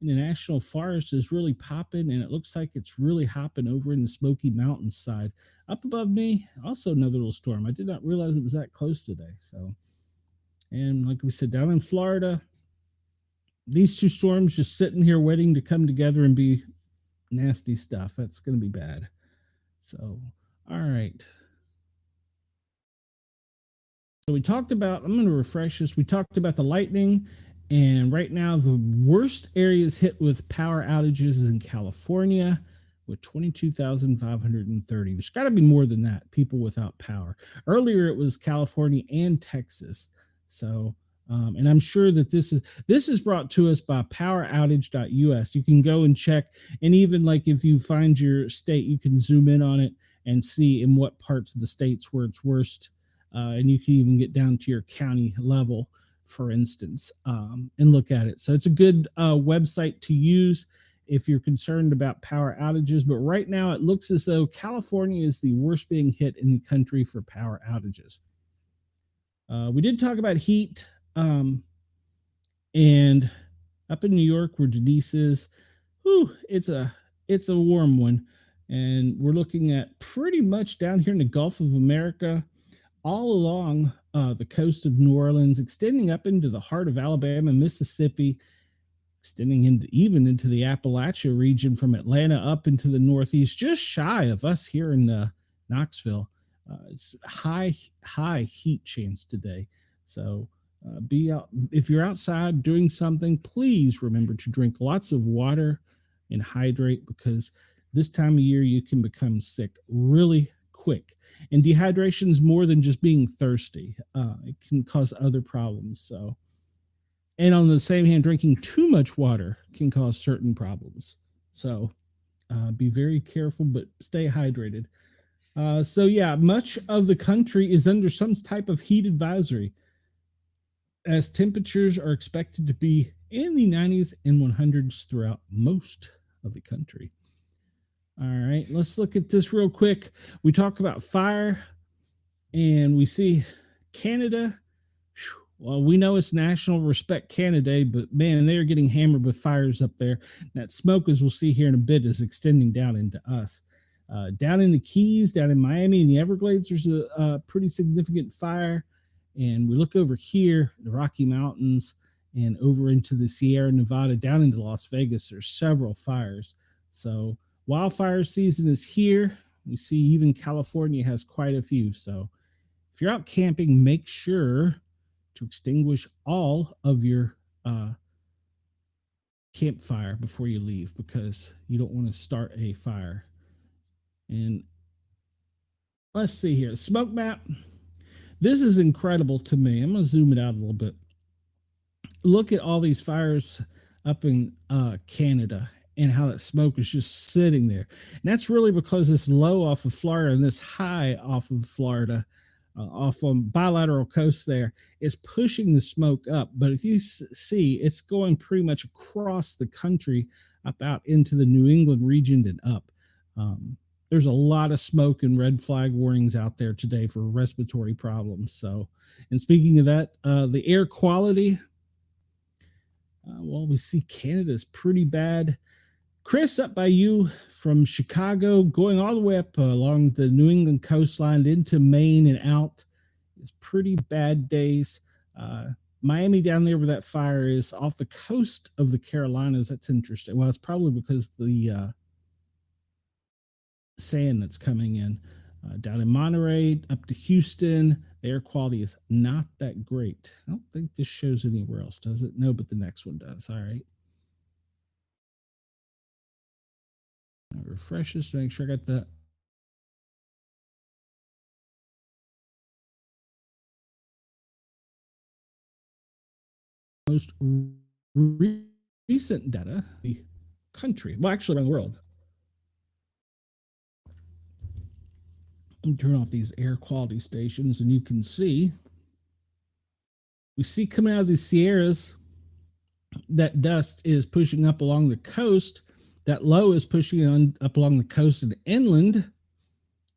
in the National Forest is really popping, and it looks like it's really hopping over in the Smoky Mountains side. Up above me, also another little storm. I did not realize it was that close today. So, and like we said, down in Florida, these two storms just sitting here waiting to come together and be nasty stuff. That's going to be bad. So, all right. So we talked about, I'm going to refresh this. We talked about the lightning, and right now the worst areas hit with power outages is in California with 22,530. There's got to be more than that, people without power. Earlier it was California and Texas. So, and I'm sure that this is brought to us by poweroutage.us. You can go and check, and even like if you find your state, you can zoom in on it and see in what parts of the states where it's worst. And you can even get down to your county level, for instance, and look at it. So it's a good website to use if you're concerned about power outages. But right now, it looks as though California is the worst being hit in the country for power outages. We did talk about heat, and up in New York, where Denise is, it's a warm one, and we're looking at pretty much down here in the Gulf of America, all along the coast of New Orleans, extending up into the heart of Alabama, Mississippi, extending even into the Appalachia region from Atlanta up into the Northeast, just shy of us here in Knoxville. It's high heat chance today. So be out. If you're outside doing something, please remember to drink lots of water and hydrate, because this time of year you can become sick really quick. And dehydration is more than just being thirsty. It can cause other problems. So, and on the same hand, drinking too much water can cause certain problems. So be very careful, but stay hydrated. So yeah, much of the country is under some type of heat advisory, as temperatures are expected to be in the 90s and 100s throughout most of the country. All right, let's look at this real quick. We talk about fire, and we see Canada. Well, we know it's National Respect Canada Day, but man, they are getting hammered with fires up there. That smoke, as we'll see here in a bit, is extending down into us. Down in the Keys, down in Miami and the Everglades, there's a pretty significant fire. And we look over here, the Rocky Mountains, and over into the Sierra Nevada, down into Las Vegas, there's several fires. So wildfire season is here. We see even California has quite a few. So if you're out camping, make sure to extinguish all of your campfire before you leave, because you don't want to start a fire. And let's see here, the smoke map. This is incredible to me. I'm going to zoom it out a little bit. Look at all these fires up in Canada, and how that smoke is just sitting there. And that's really because this low off of Florida and this high off of Florida, off on bilateral coast there, is pushing the smoke up. But if you see, it's going pretty much across the country up out into the New England region and up. There's a lot of smoke and red flag warnings out there today for respiratory problems. So, and speaking of that, the air quality, well, we see Canada's pretty bad. Chris, up by you from Chicago, going all the way up along the New England coastline into Maine and out, is pretty bad days. Miami down there where that fire is, off the coast of the Carolinas, that's interesting. Well, it's probably because the sand that's coming in. Down in Monterey, up to Houston, the air quality is not that great. I don't think this shows anywhere else, does it? No, but the next one does. All right. I'll refresh this to make sure I got the most recent data, the country, well, actually around the world. Turn off these air quality stations, and you can see, we see coming out of the Sierras, that dust is pushing up along the coast. That low is pushing up along the coast and inland.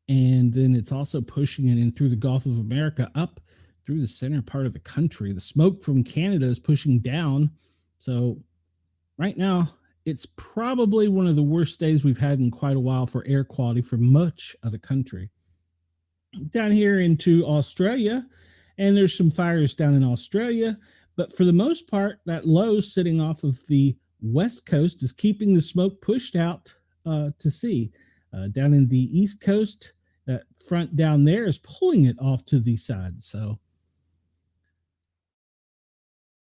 And then it's also pushing it in through the Gulf of America up through the center part of the country. The smoke from Canada is pushing down. So right now, it's probably one of the worst days we've had in quite a while for air quality for much of the country. Down here into Australia, and there's some fires down in Australia, but for the most part, that low sitting off of the west coast is keeping the smoke pushed out to sea. Down in the east coast, that front down there is pulling it off to the side. So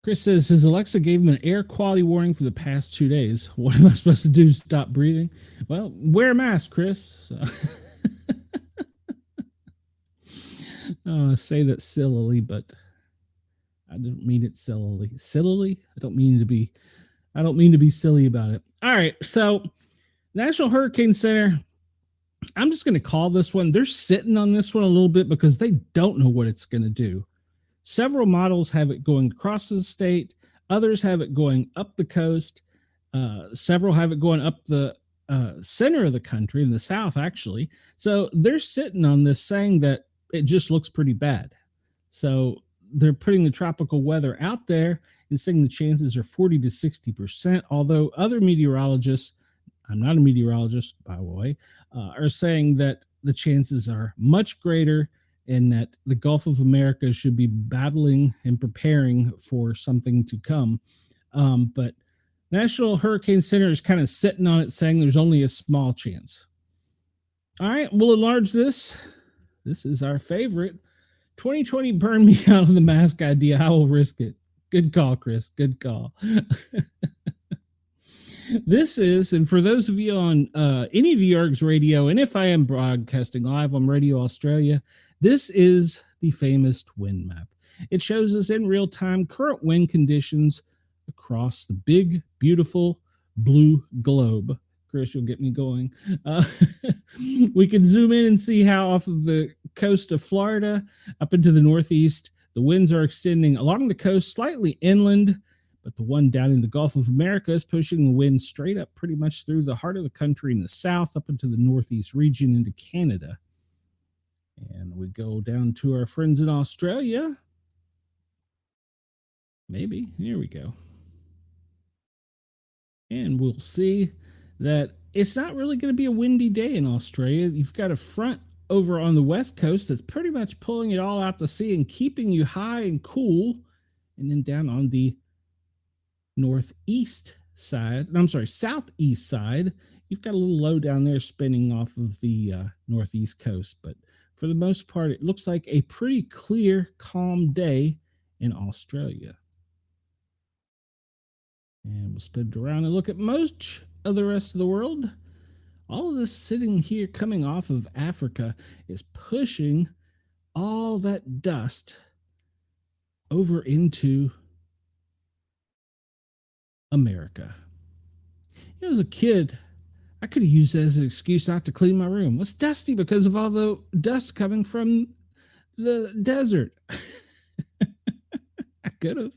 Chris says his Alexa gave him an air quality warning for the past 2 days. What am I supposed to do? Stop breathing? Well, wear a mask, Chris. So. Say that sillily, but I didn't mean it sillily. Sillily? I don't mean to be silly about it. All right, so National Hurricane Center. I'm just going to call this one. They're sitting on this one a little bit because they don't know what it's going to do. Several models have it going across the state. Others have it going up the coast. Several have it going up the center of the country in the south, actually. So they're sitting on this saying that it just looks pretty bad. So they're putting the tropical weather out there and saying the chances are 40 to 60%, although other meteorologists, I'm not a meteorologist, by the way, are saying that the chances are much greater and that the Gulf of America should be battling and preparing for something to come. But National Hurricane Center is kind of sitting on it saying there's only a small chance. All right, we'll enlarge this. This is our favorite. 2020 burned me out of the mask idea. I will risk it. Good call, Chris. Good call. This is, and for those of you on any of VRG's radio, and if I am broadcasting live on Radio Australia, this is the famous wind map. It shows us in real time current wind conditions across the big, beautiful blue globe. Chris, you'll get me going. We can zoom in and see how off of the coast of Florida up into the northeast, the winds are extending along the coast, slightly inland, but the one down in the Gulf of America is pushing the wind straight up pretty much through the heart of the country in the south up into the northeast region into Canada. And we go down to our friends in Australia. Maybe. Here we go. And we'll see that it's not really going to be a windy day in Australia. You've got a front over on the west coast that's pretty much pulling it all out to sea and keeping you high and cool. And then down on the southeast side, you've got a little low down there spinning off of the northeast coast. But for the most part, it looks like a pretty clear, calm day in Australia. And we'll spin it around and look at most of the rest of the world. All of this sitting here coming off of Africa is pushing all that dust over into America. You know, as a kid, I could have used that as an excuse not to clean my room. It's dusty because of all the dust coming from the desert. I could have.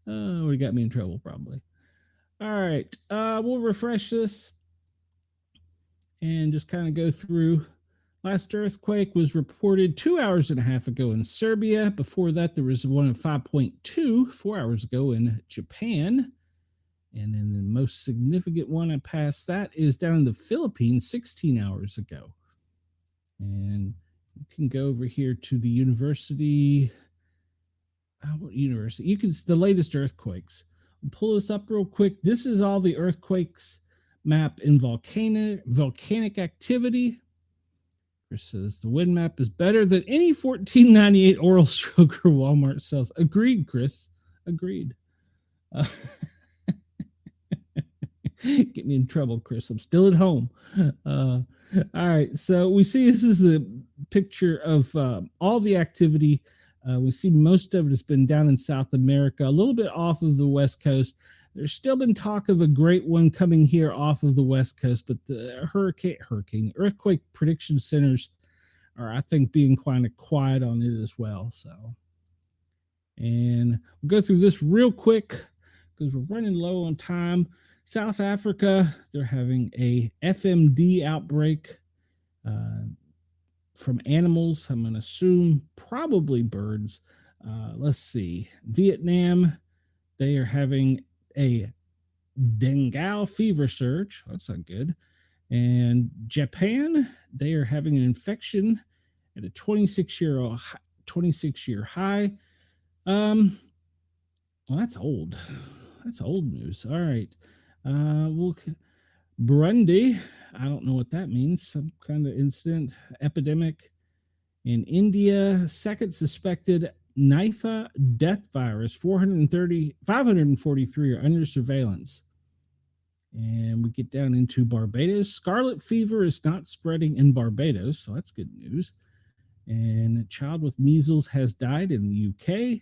Would have got me in trouble, probably. All right. We'll refresh this and just kind of go through. Last earthquake was reported 2 hours and a half ago in Serbia. Before that, there was one of 5.2 4 hours ago in Japan. And then the most significant one past that is down in the Philippines 16 hours ago. And you can go over here to the university. What university? You can, the latest earthquakes. I'll pull this up real quick. This is all the earthquakes map in volcanic activity. Chris says the wind map is better than any $14.98 Oral Stroker Walmart sells. Agreed, Chris. Agreed. Get me in trouble, Chris. I'm still at home. All right. So we see this is a picture of all the activity. We see most of it has been down in South America, a little bit off of the West Coast. There's still been talk of a great one coming here off of the West Coast, but the earthquake prediction centers are, I think, being kind of quiet on it as well. So, and we'll go through this real quick. because we're running low on time. South Africa, they're having a FMD outbreak from animals. I'm going to assume probably birds. Let's see. Vietnam, they are having a dengue fever surge. That's not good. And Japan, they are having an infection at a 26-year high. Well, that's old. That's old news. All right. Well, Burundi, I don't know what that means. Some kind of incident, epidemic. In India, second suspected Nipah death virus, 543 are under surveillance. And we get down into Barbados. Scarlet fever is not spreading in Barbados, so that's good news. And a child with measles has died in the UK.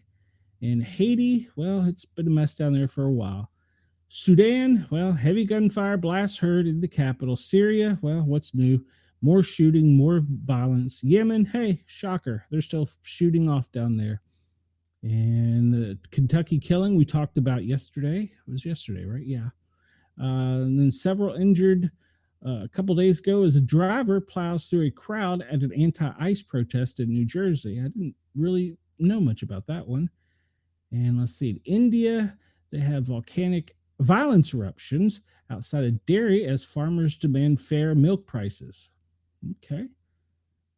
In Haiti, well, it's been a mess down there for a while. Sudan, well, heavy gunfire blast heard in the capital. Syria, well, what's new? More shooting, more violence. Yemen, hey, shocker, they're still shooting off down there. And the Kentucky killing we talked about yesterday. It was yesterday, right? Yeah. And then several injured a couple days ago as a driver plows through a crowd at an anti-ICE protest in New Jersey. I didn't really know much about that one. And let's see, in India, they have volcanic violence eruptions outside of dairy as farmers demand fair milk prices. Okay.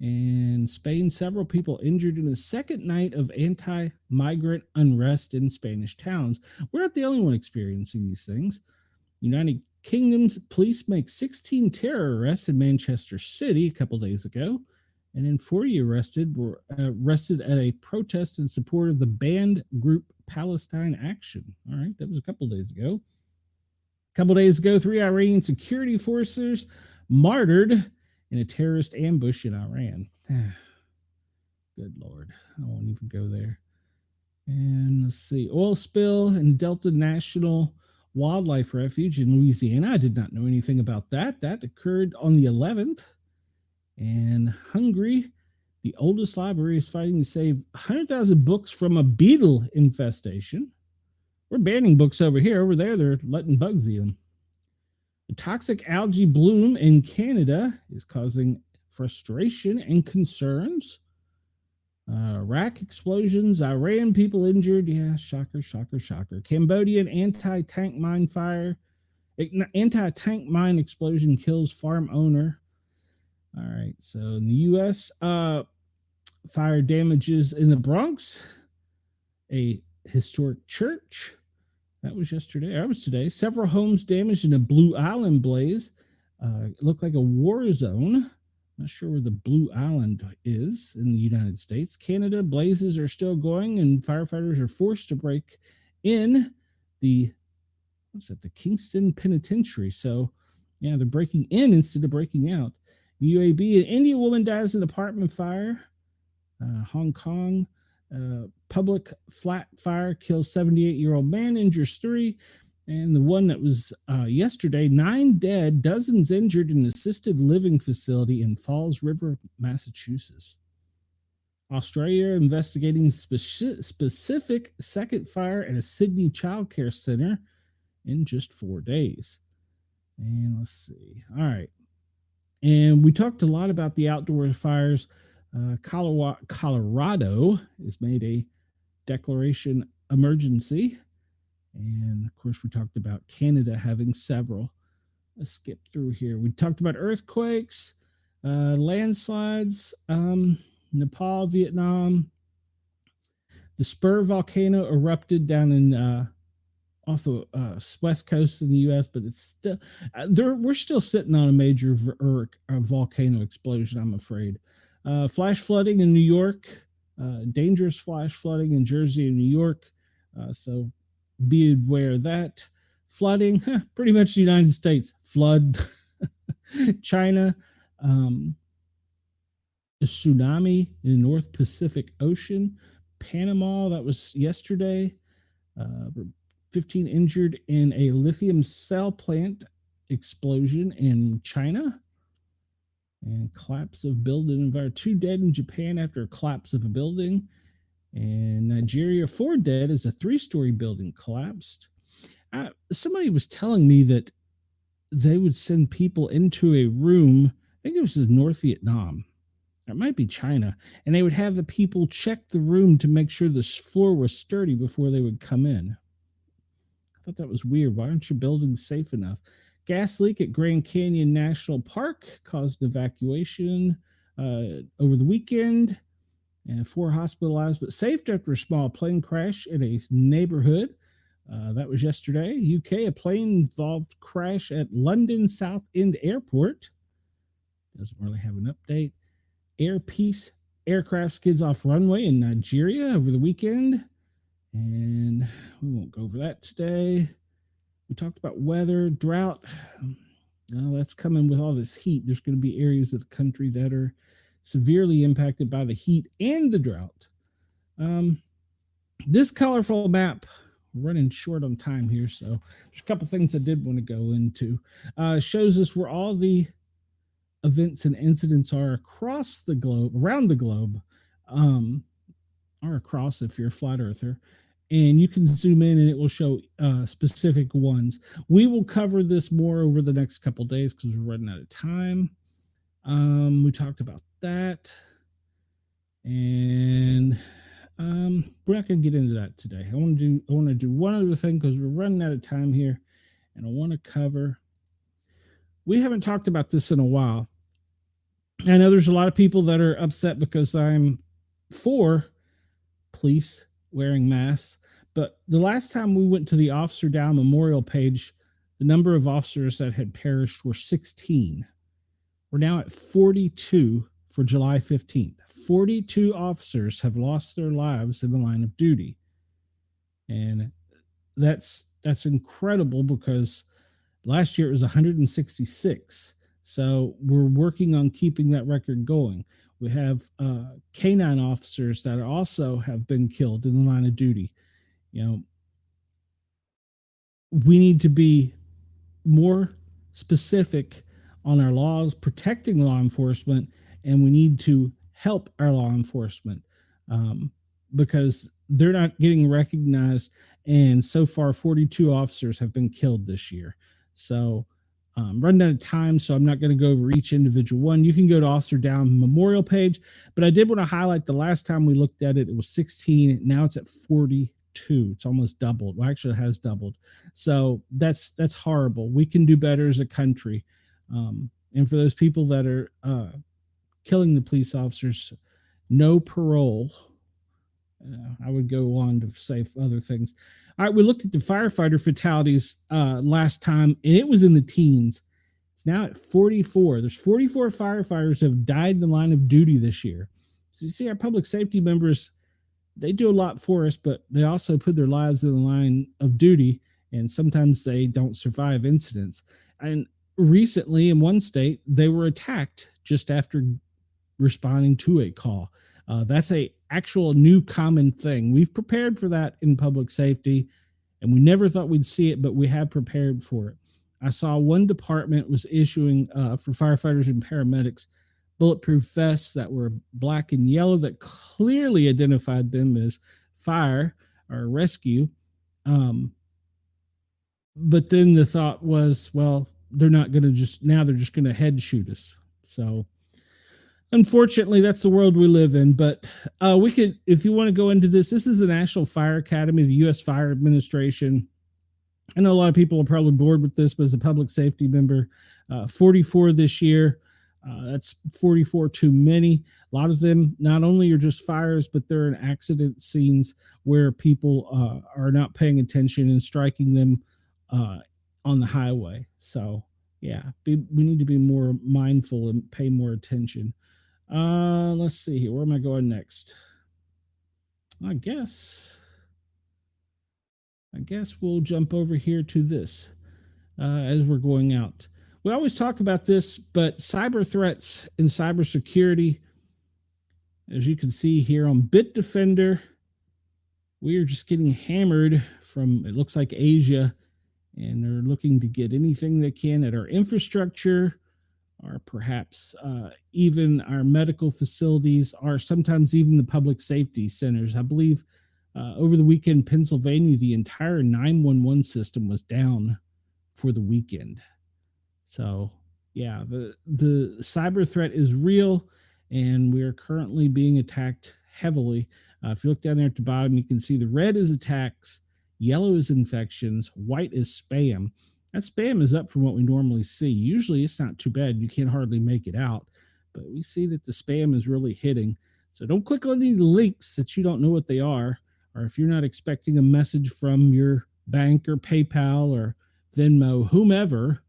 And Spain, several people injured in the second night of anti-migrant unrest in Spanish towns. We're not the only one experiencing these things. United Kingdom's police make 16 terror arrests in Manchester City a couple days ago. And then 40 were arrested at a protest in support of the banned group Palestine Action. All right, that was a couple days ago. A couple days ago, 3 Iranian security forces martyred in a terrorist ambush in Iran. Good Lord, I won't even go there. And let's see, oil spill in Delta National Wildlife Refuge in Louisiana. I did not know anything about that. That occurred on the 11th. And Hungary, the oldest library, is fighting to save 100,000 books from a beetle infestation. We're banning books over here. Over there, they're letting bugs eat them. The toxic algae bloom in Canada is causing frustration and concerns. Iraq explosions, Iran people injured. Yeah, shocker, shocker, shocker. Cambodian anti-tank mine explosion kills farm owner. All right, so in the U.S., fire damages in the Bronx, a historic church. That was yesterday. That was today. Several homes damaged in a Blue Island blaze. It looked like a war zone. Not sure where the Blue Island is in the United States. Canada, blazes are still going, and firefighters are forced to break in the Kingston Penitentiary. So, yeah, they're breaking in instead of breaking out. UAB, an Indian woman dies in an apartment fire. Hong Kong, public flat fire kills 78-year-old man, injures 3. And the one that was yesterday, 9 dead, dozens injured in an assisted living facility in Falls River, Massachusetts. Australia investigating specific second fire at a Sydney childcare center in just 4 days. And let's see. All right. And we talked a lot about the outdoor fires. Colorado has made a declaration emergency. And of course, we talked about Canada having several. Let's skip through here. We talked about earthquakes, landslides, Nepal, Vietnam. The Spur volcano erupted down in off the west coast of the U.S., but it's still we're still sitting on a major volcano explosion, I'm afraid. Flash flooding in New York, dangerous flash flooding in Jersey and New York. So be aware of that. Flooding, pretty much the United States. Flood. China, a tsunami in the North Pacific Ocean. Panama, that was yesterday. 15 injured in a lithium cell plant explosion in China. And collapse of building. 2 dead in Japan after a collapse of a building. And Nigeria, 4 dead as a 3-story building collapsed. Somebody was telling me that they would send people into a room. I think it was in North Vietnam. It might be China. And they would have the people check the room to make sure the floor was sturdy before they would come in. I thought that was weird. Why aren't your buildings safe enough? Gas leak at Grand Canyon National Park caused evacuation over the weekend. And 4 hospitalized but saved after a small plane crash in a neighborhood. That was yesterday. UK, a plane-involved crash at London Southend Airport. Doesn't really have an update. Air Peace aircraft skids off runway in Nigeria over the weekend. And we won't go over that today. We talked about weather, drought. Well, that's coming with all this heat. There's going to be areas of the country that are severely impacted by the heat and the drought. This colorful map, we're running short on time here, so there's a couple things I did want to go into. Shows us where all the events and incidents are across the globe, around the globe, or across if you're a flat earther. And you can zoom in and it will show specific ones. We will cover this more over the next couple days because we're running out of time. We talked about that. And we're not going to get into that today. I want to do one other thing because we're running out of time here. And I want to cover. We haven't talked about this in a while. I know there's a lot of people that are upset because I'm for police wearing masks. But the last time we went to the Officer Down Memorial page, the number of officers that had perished were 16. We're now at 42 for July 15th. 42 officers have lost their lives in the line of duty. And that's incredible because last year it was 166. So we're working on keeping that record going. We have canine officers that also have been killed in the line of duty. You know, we need to be more specific on our laws protecting law enforcement, and we need to help our law enforcement because they're not getting recognized. And so far, 42 officers have been killed this year. So running out of time, so I'm not going to go over each individual one. You can go to Officer Down Memorial page, but I did want to highlight the last time we looked at it, it was 16. Now it's at 42. It's almost doubled. Well, actually, it has doubled. So that's horrible. We can do better as a country. And for those people that are killing the police officers, no parole. I would go on to say other things. All right, we looked at the firefighter fatalities last time, and it was in the teens. It's now at 44. There's 44 firefighters that have died in the line of duty this year. So you see, our public safety members, they do a lot for us, but they also put their lives in the line of duty, and sometimes they don't survive incidents. And recently, in one state, they were attacked just after responding to a call. That's a actual new common thing. We've prepared for that in public safety, and we never thought we'd see it, but we have prepared for it. I saw one department was issuing for firefighters and paramedics bulletproof vests that were black and yellow that clearly identified them as fire or rescue. But then the thought was, well, they're not going to they're just going to head shoot us. So unfortunately, that's the world we live in. But we could, if you want to go into this, this is the National Fire Academy, the U.S. Fire Administration. I know a lot of people are probably bored with this, but as a public safety member, 44 this year. That's 44 too many. A lot of them not only are just fires, but they're in accident scenes where people are not paying attention and striking them on the highway. So, yeah, we need to be more mindful and pay more attention. Let's see here. Where am I going next? I guess we'll jump over here to this as we're going out. We always talk about this, but cyber threats and cybersecurity, as you can see here on Bitdefender, we are just getting hammered from, it looks like Asia, and they're looking to get anything they can at our infrastructure, or perhaps even our medical facilities, or sometimes even the public safety centers. I believe Over the weekend, Pennsylvania, the entire 911 system was down for the weekend. So, yeah, the cyber threat is real, and we are currently being attacked heavily. If you look down there at the bottom, you can see the red is attacks, yellow is infections, white is spam. That spam is up from what we normally see. Usually it's not too bad. You can't hardly make it out, but we see that the spam is really hitting. So don't click on any links that you don't know what they are, or if you're not expecting a message from your bank or PayPal or Venmo, whomever,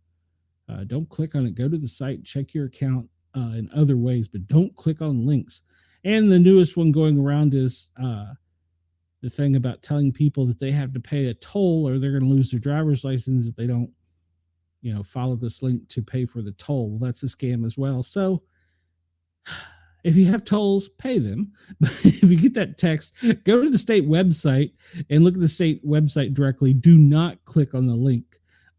don't click on it. Go to the site, check your account in other ways, but don't click on links. And the newest one going around is the thing about telling people that they have to pay a toll or they're going to lose their driver's license if they don't, follow this link to pay for the toll. Well, that's a scam as well. So if you have tolls, pay them. But if you get that text, go to the state website and look at the state website directly. Do not click on the link.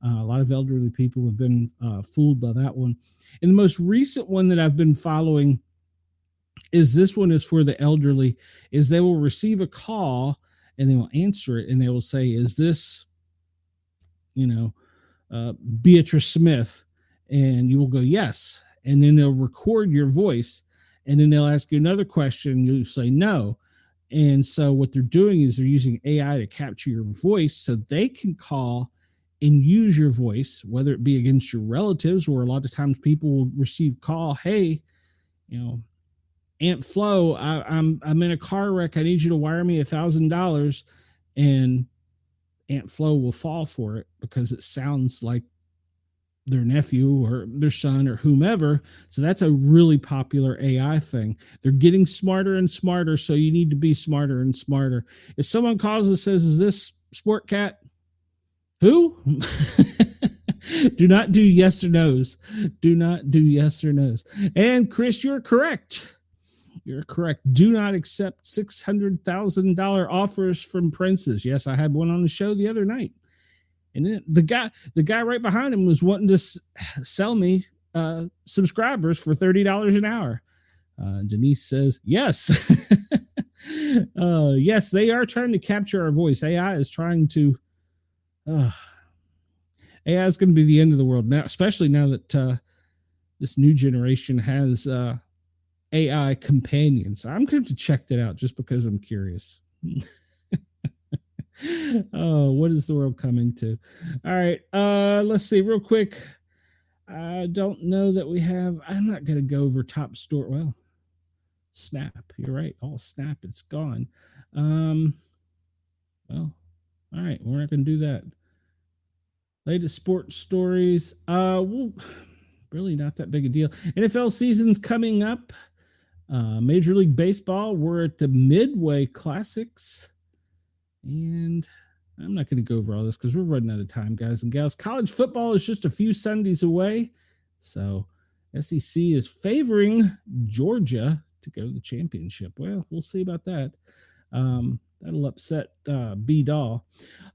A lot of elderly people have been fooled by that one. And the most recent one that I've been following is this one is for the elderly, is they will receive a call and they will answer it and they will say, is this, Beatrice Smith? And you will go, yes. And then they'll record your voice and then they'll ask you another question. And you say no. And so what they're doing is they're using AI to capture your voice so they can call and use your voice, whether it be against your relatives, or a lot of times people will receive call, hey, Aunt Flo, I'm in a car wreck. I need you to wire me $1,000, and Aunt Flo will fall for it because it sounds like their nephew or their son or whomever. So that's a really popular AI thing. They're getting smarter and smarter, so you need to be smarter and smarter. If someone calls and says, is this Sportcat? Who? Do not do yes or no's. Do not do yes or no's. And Chris, you're correct. You're correct. Do not accept $600,000 offers from princes. Yes, I had one on the show the other night. And then the guy right behind him was wanting to sell me subscribers for $30 an hour. Denise says, yes. Yes, they are trying to capture our voice. AI is trying to... AI is going to be the end of the world now, especially now that this new generation has AI companions. I'm going to check that out just because I'm curious. Oh, what is the world coming to? All right, let's see real quick. I don't know that we have. I'm not going to go over top store. Well, Snap. You're right. All Snap. It's gone. Well, all right. We're not going to do that. Latest sports stories. Well, really not that big a deal. NFL season's coming up. Major League Baseball, we're at the Midway Classics. And I'm not going to go over all this because we're running out of time, guys and gals. College football is just a few Sundays away. So SEC is favoring Georgia to go to the championship. Well, we'll see about that. That'll upset B-Doll.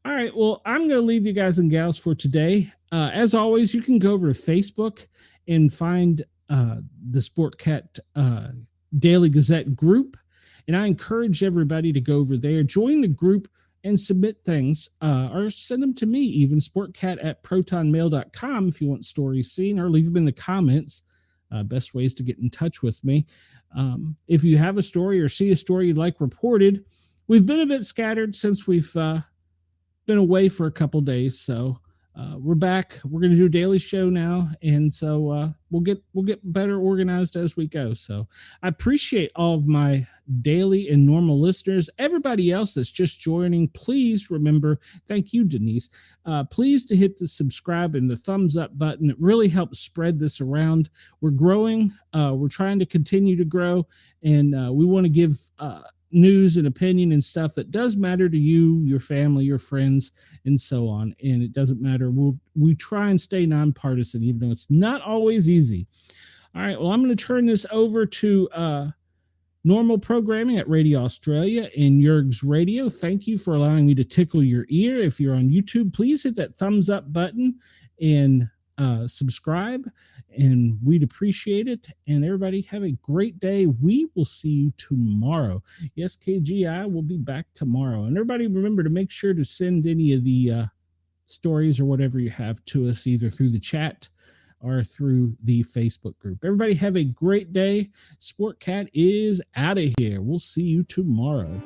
All right, well, I'm going to leave you guys and gals for today. As always, you can go over to Facebook and find the Sportcat Daily Gazette group. And I encourage everybody to go over there, join the group, and submit things, or send them to me, even sportcat@protonmail.com if you want stories seen, or leave them in the comments. Best ways to get in touch with me. If you have a story or see a story you'd like reported, we've been a bit scattered since we've been away for a couple days, so we're back. We're going to do a daily show now, and so we'll get better organized as we go. So I appreciate all of my daily and normal listeners. Everybody else that's just joining, please remember, thank you, Denise, please to hit the subscribe and the thumbs up button. It really helps spread this around. We're growing. We're trying to continue to grow, and we want to give news and opinion and stuff that does matter to you, your family, your friends, and so on. And it doesn't matter. We try and stay nonpartisan, even though it's not always easy. All right. Well, I'm going to turn this over to normal programming at Radio Australia and Yerg's Radio. Thank you for allowing me to tickle your ear. If you're on YouTube, please hit that thumbs up button and subscribe. and we'd appreciate it. And everybody have a great day. We will see you tomorrow. Yes, KGI will be back tomorrow. And everybody remember to make sure to send any of the stories or whatever you have to us, either through the chat or through the Facebook group. Everybody have a great day. Sportcat is out of here. We'll see you tomorrow.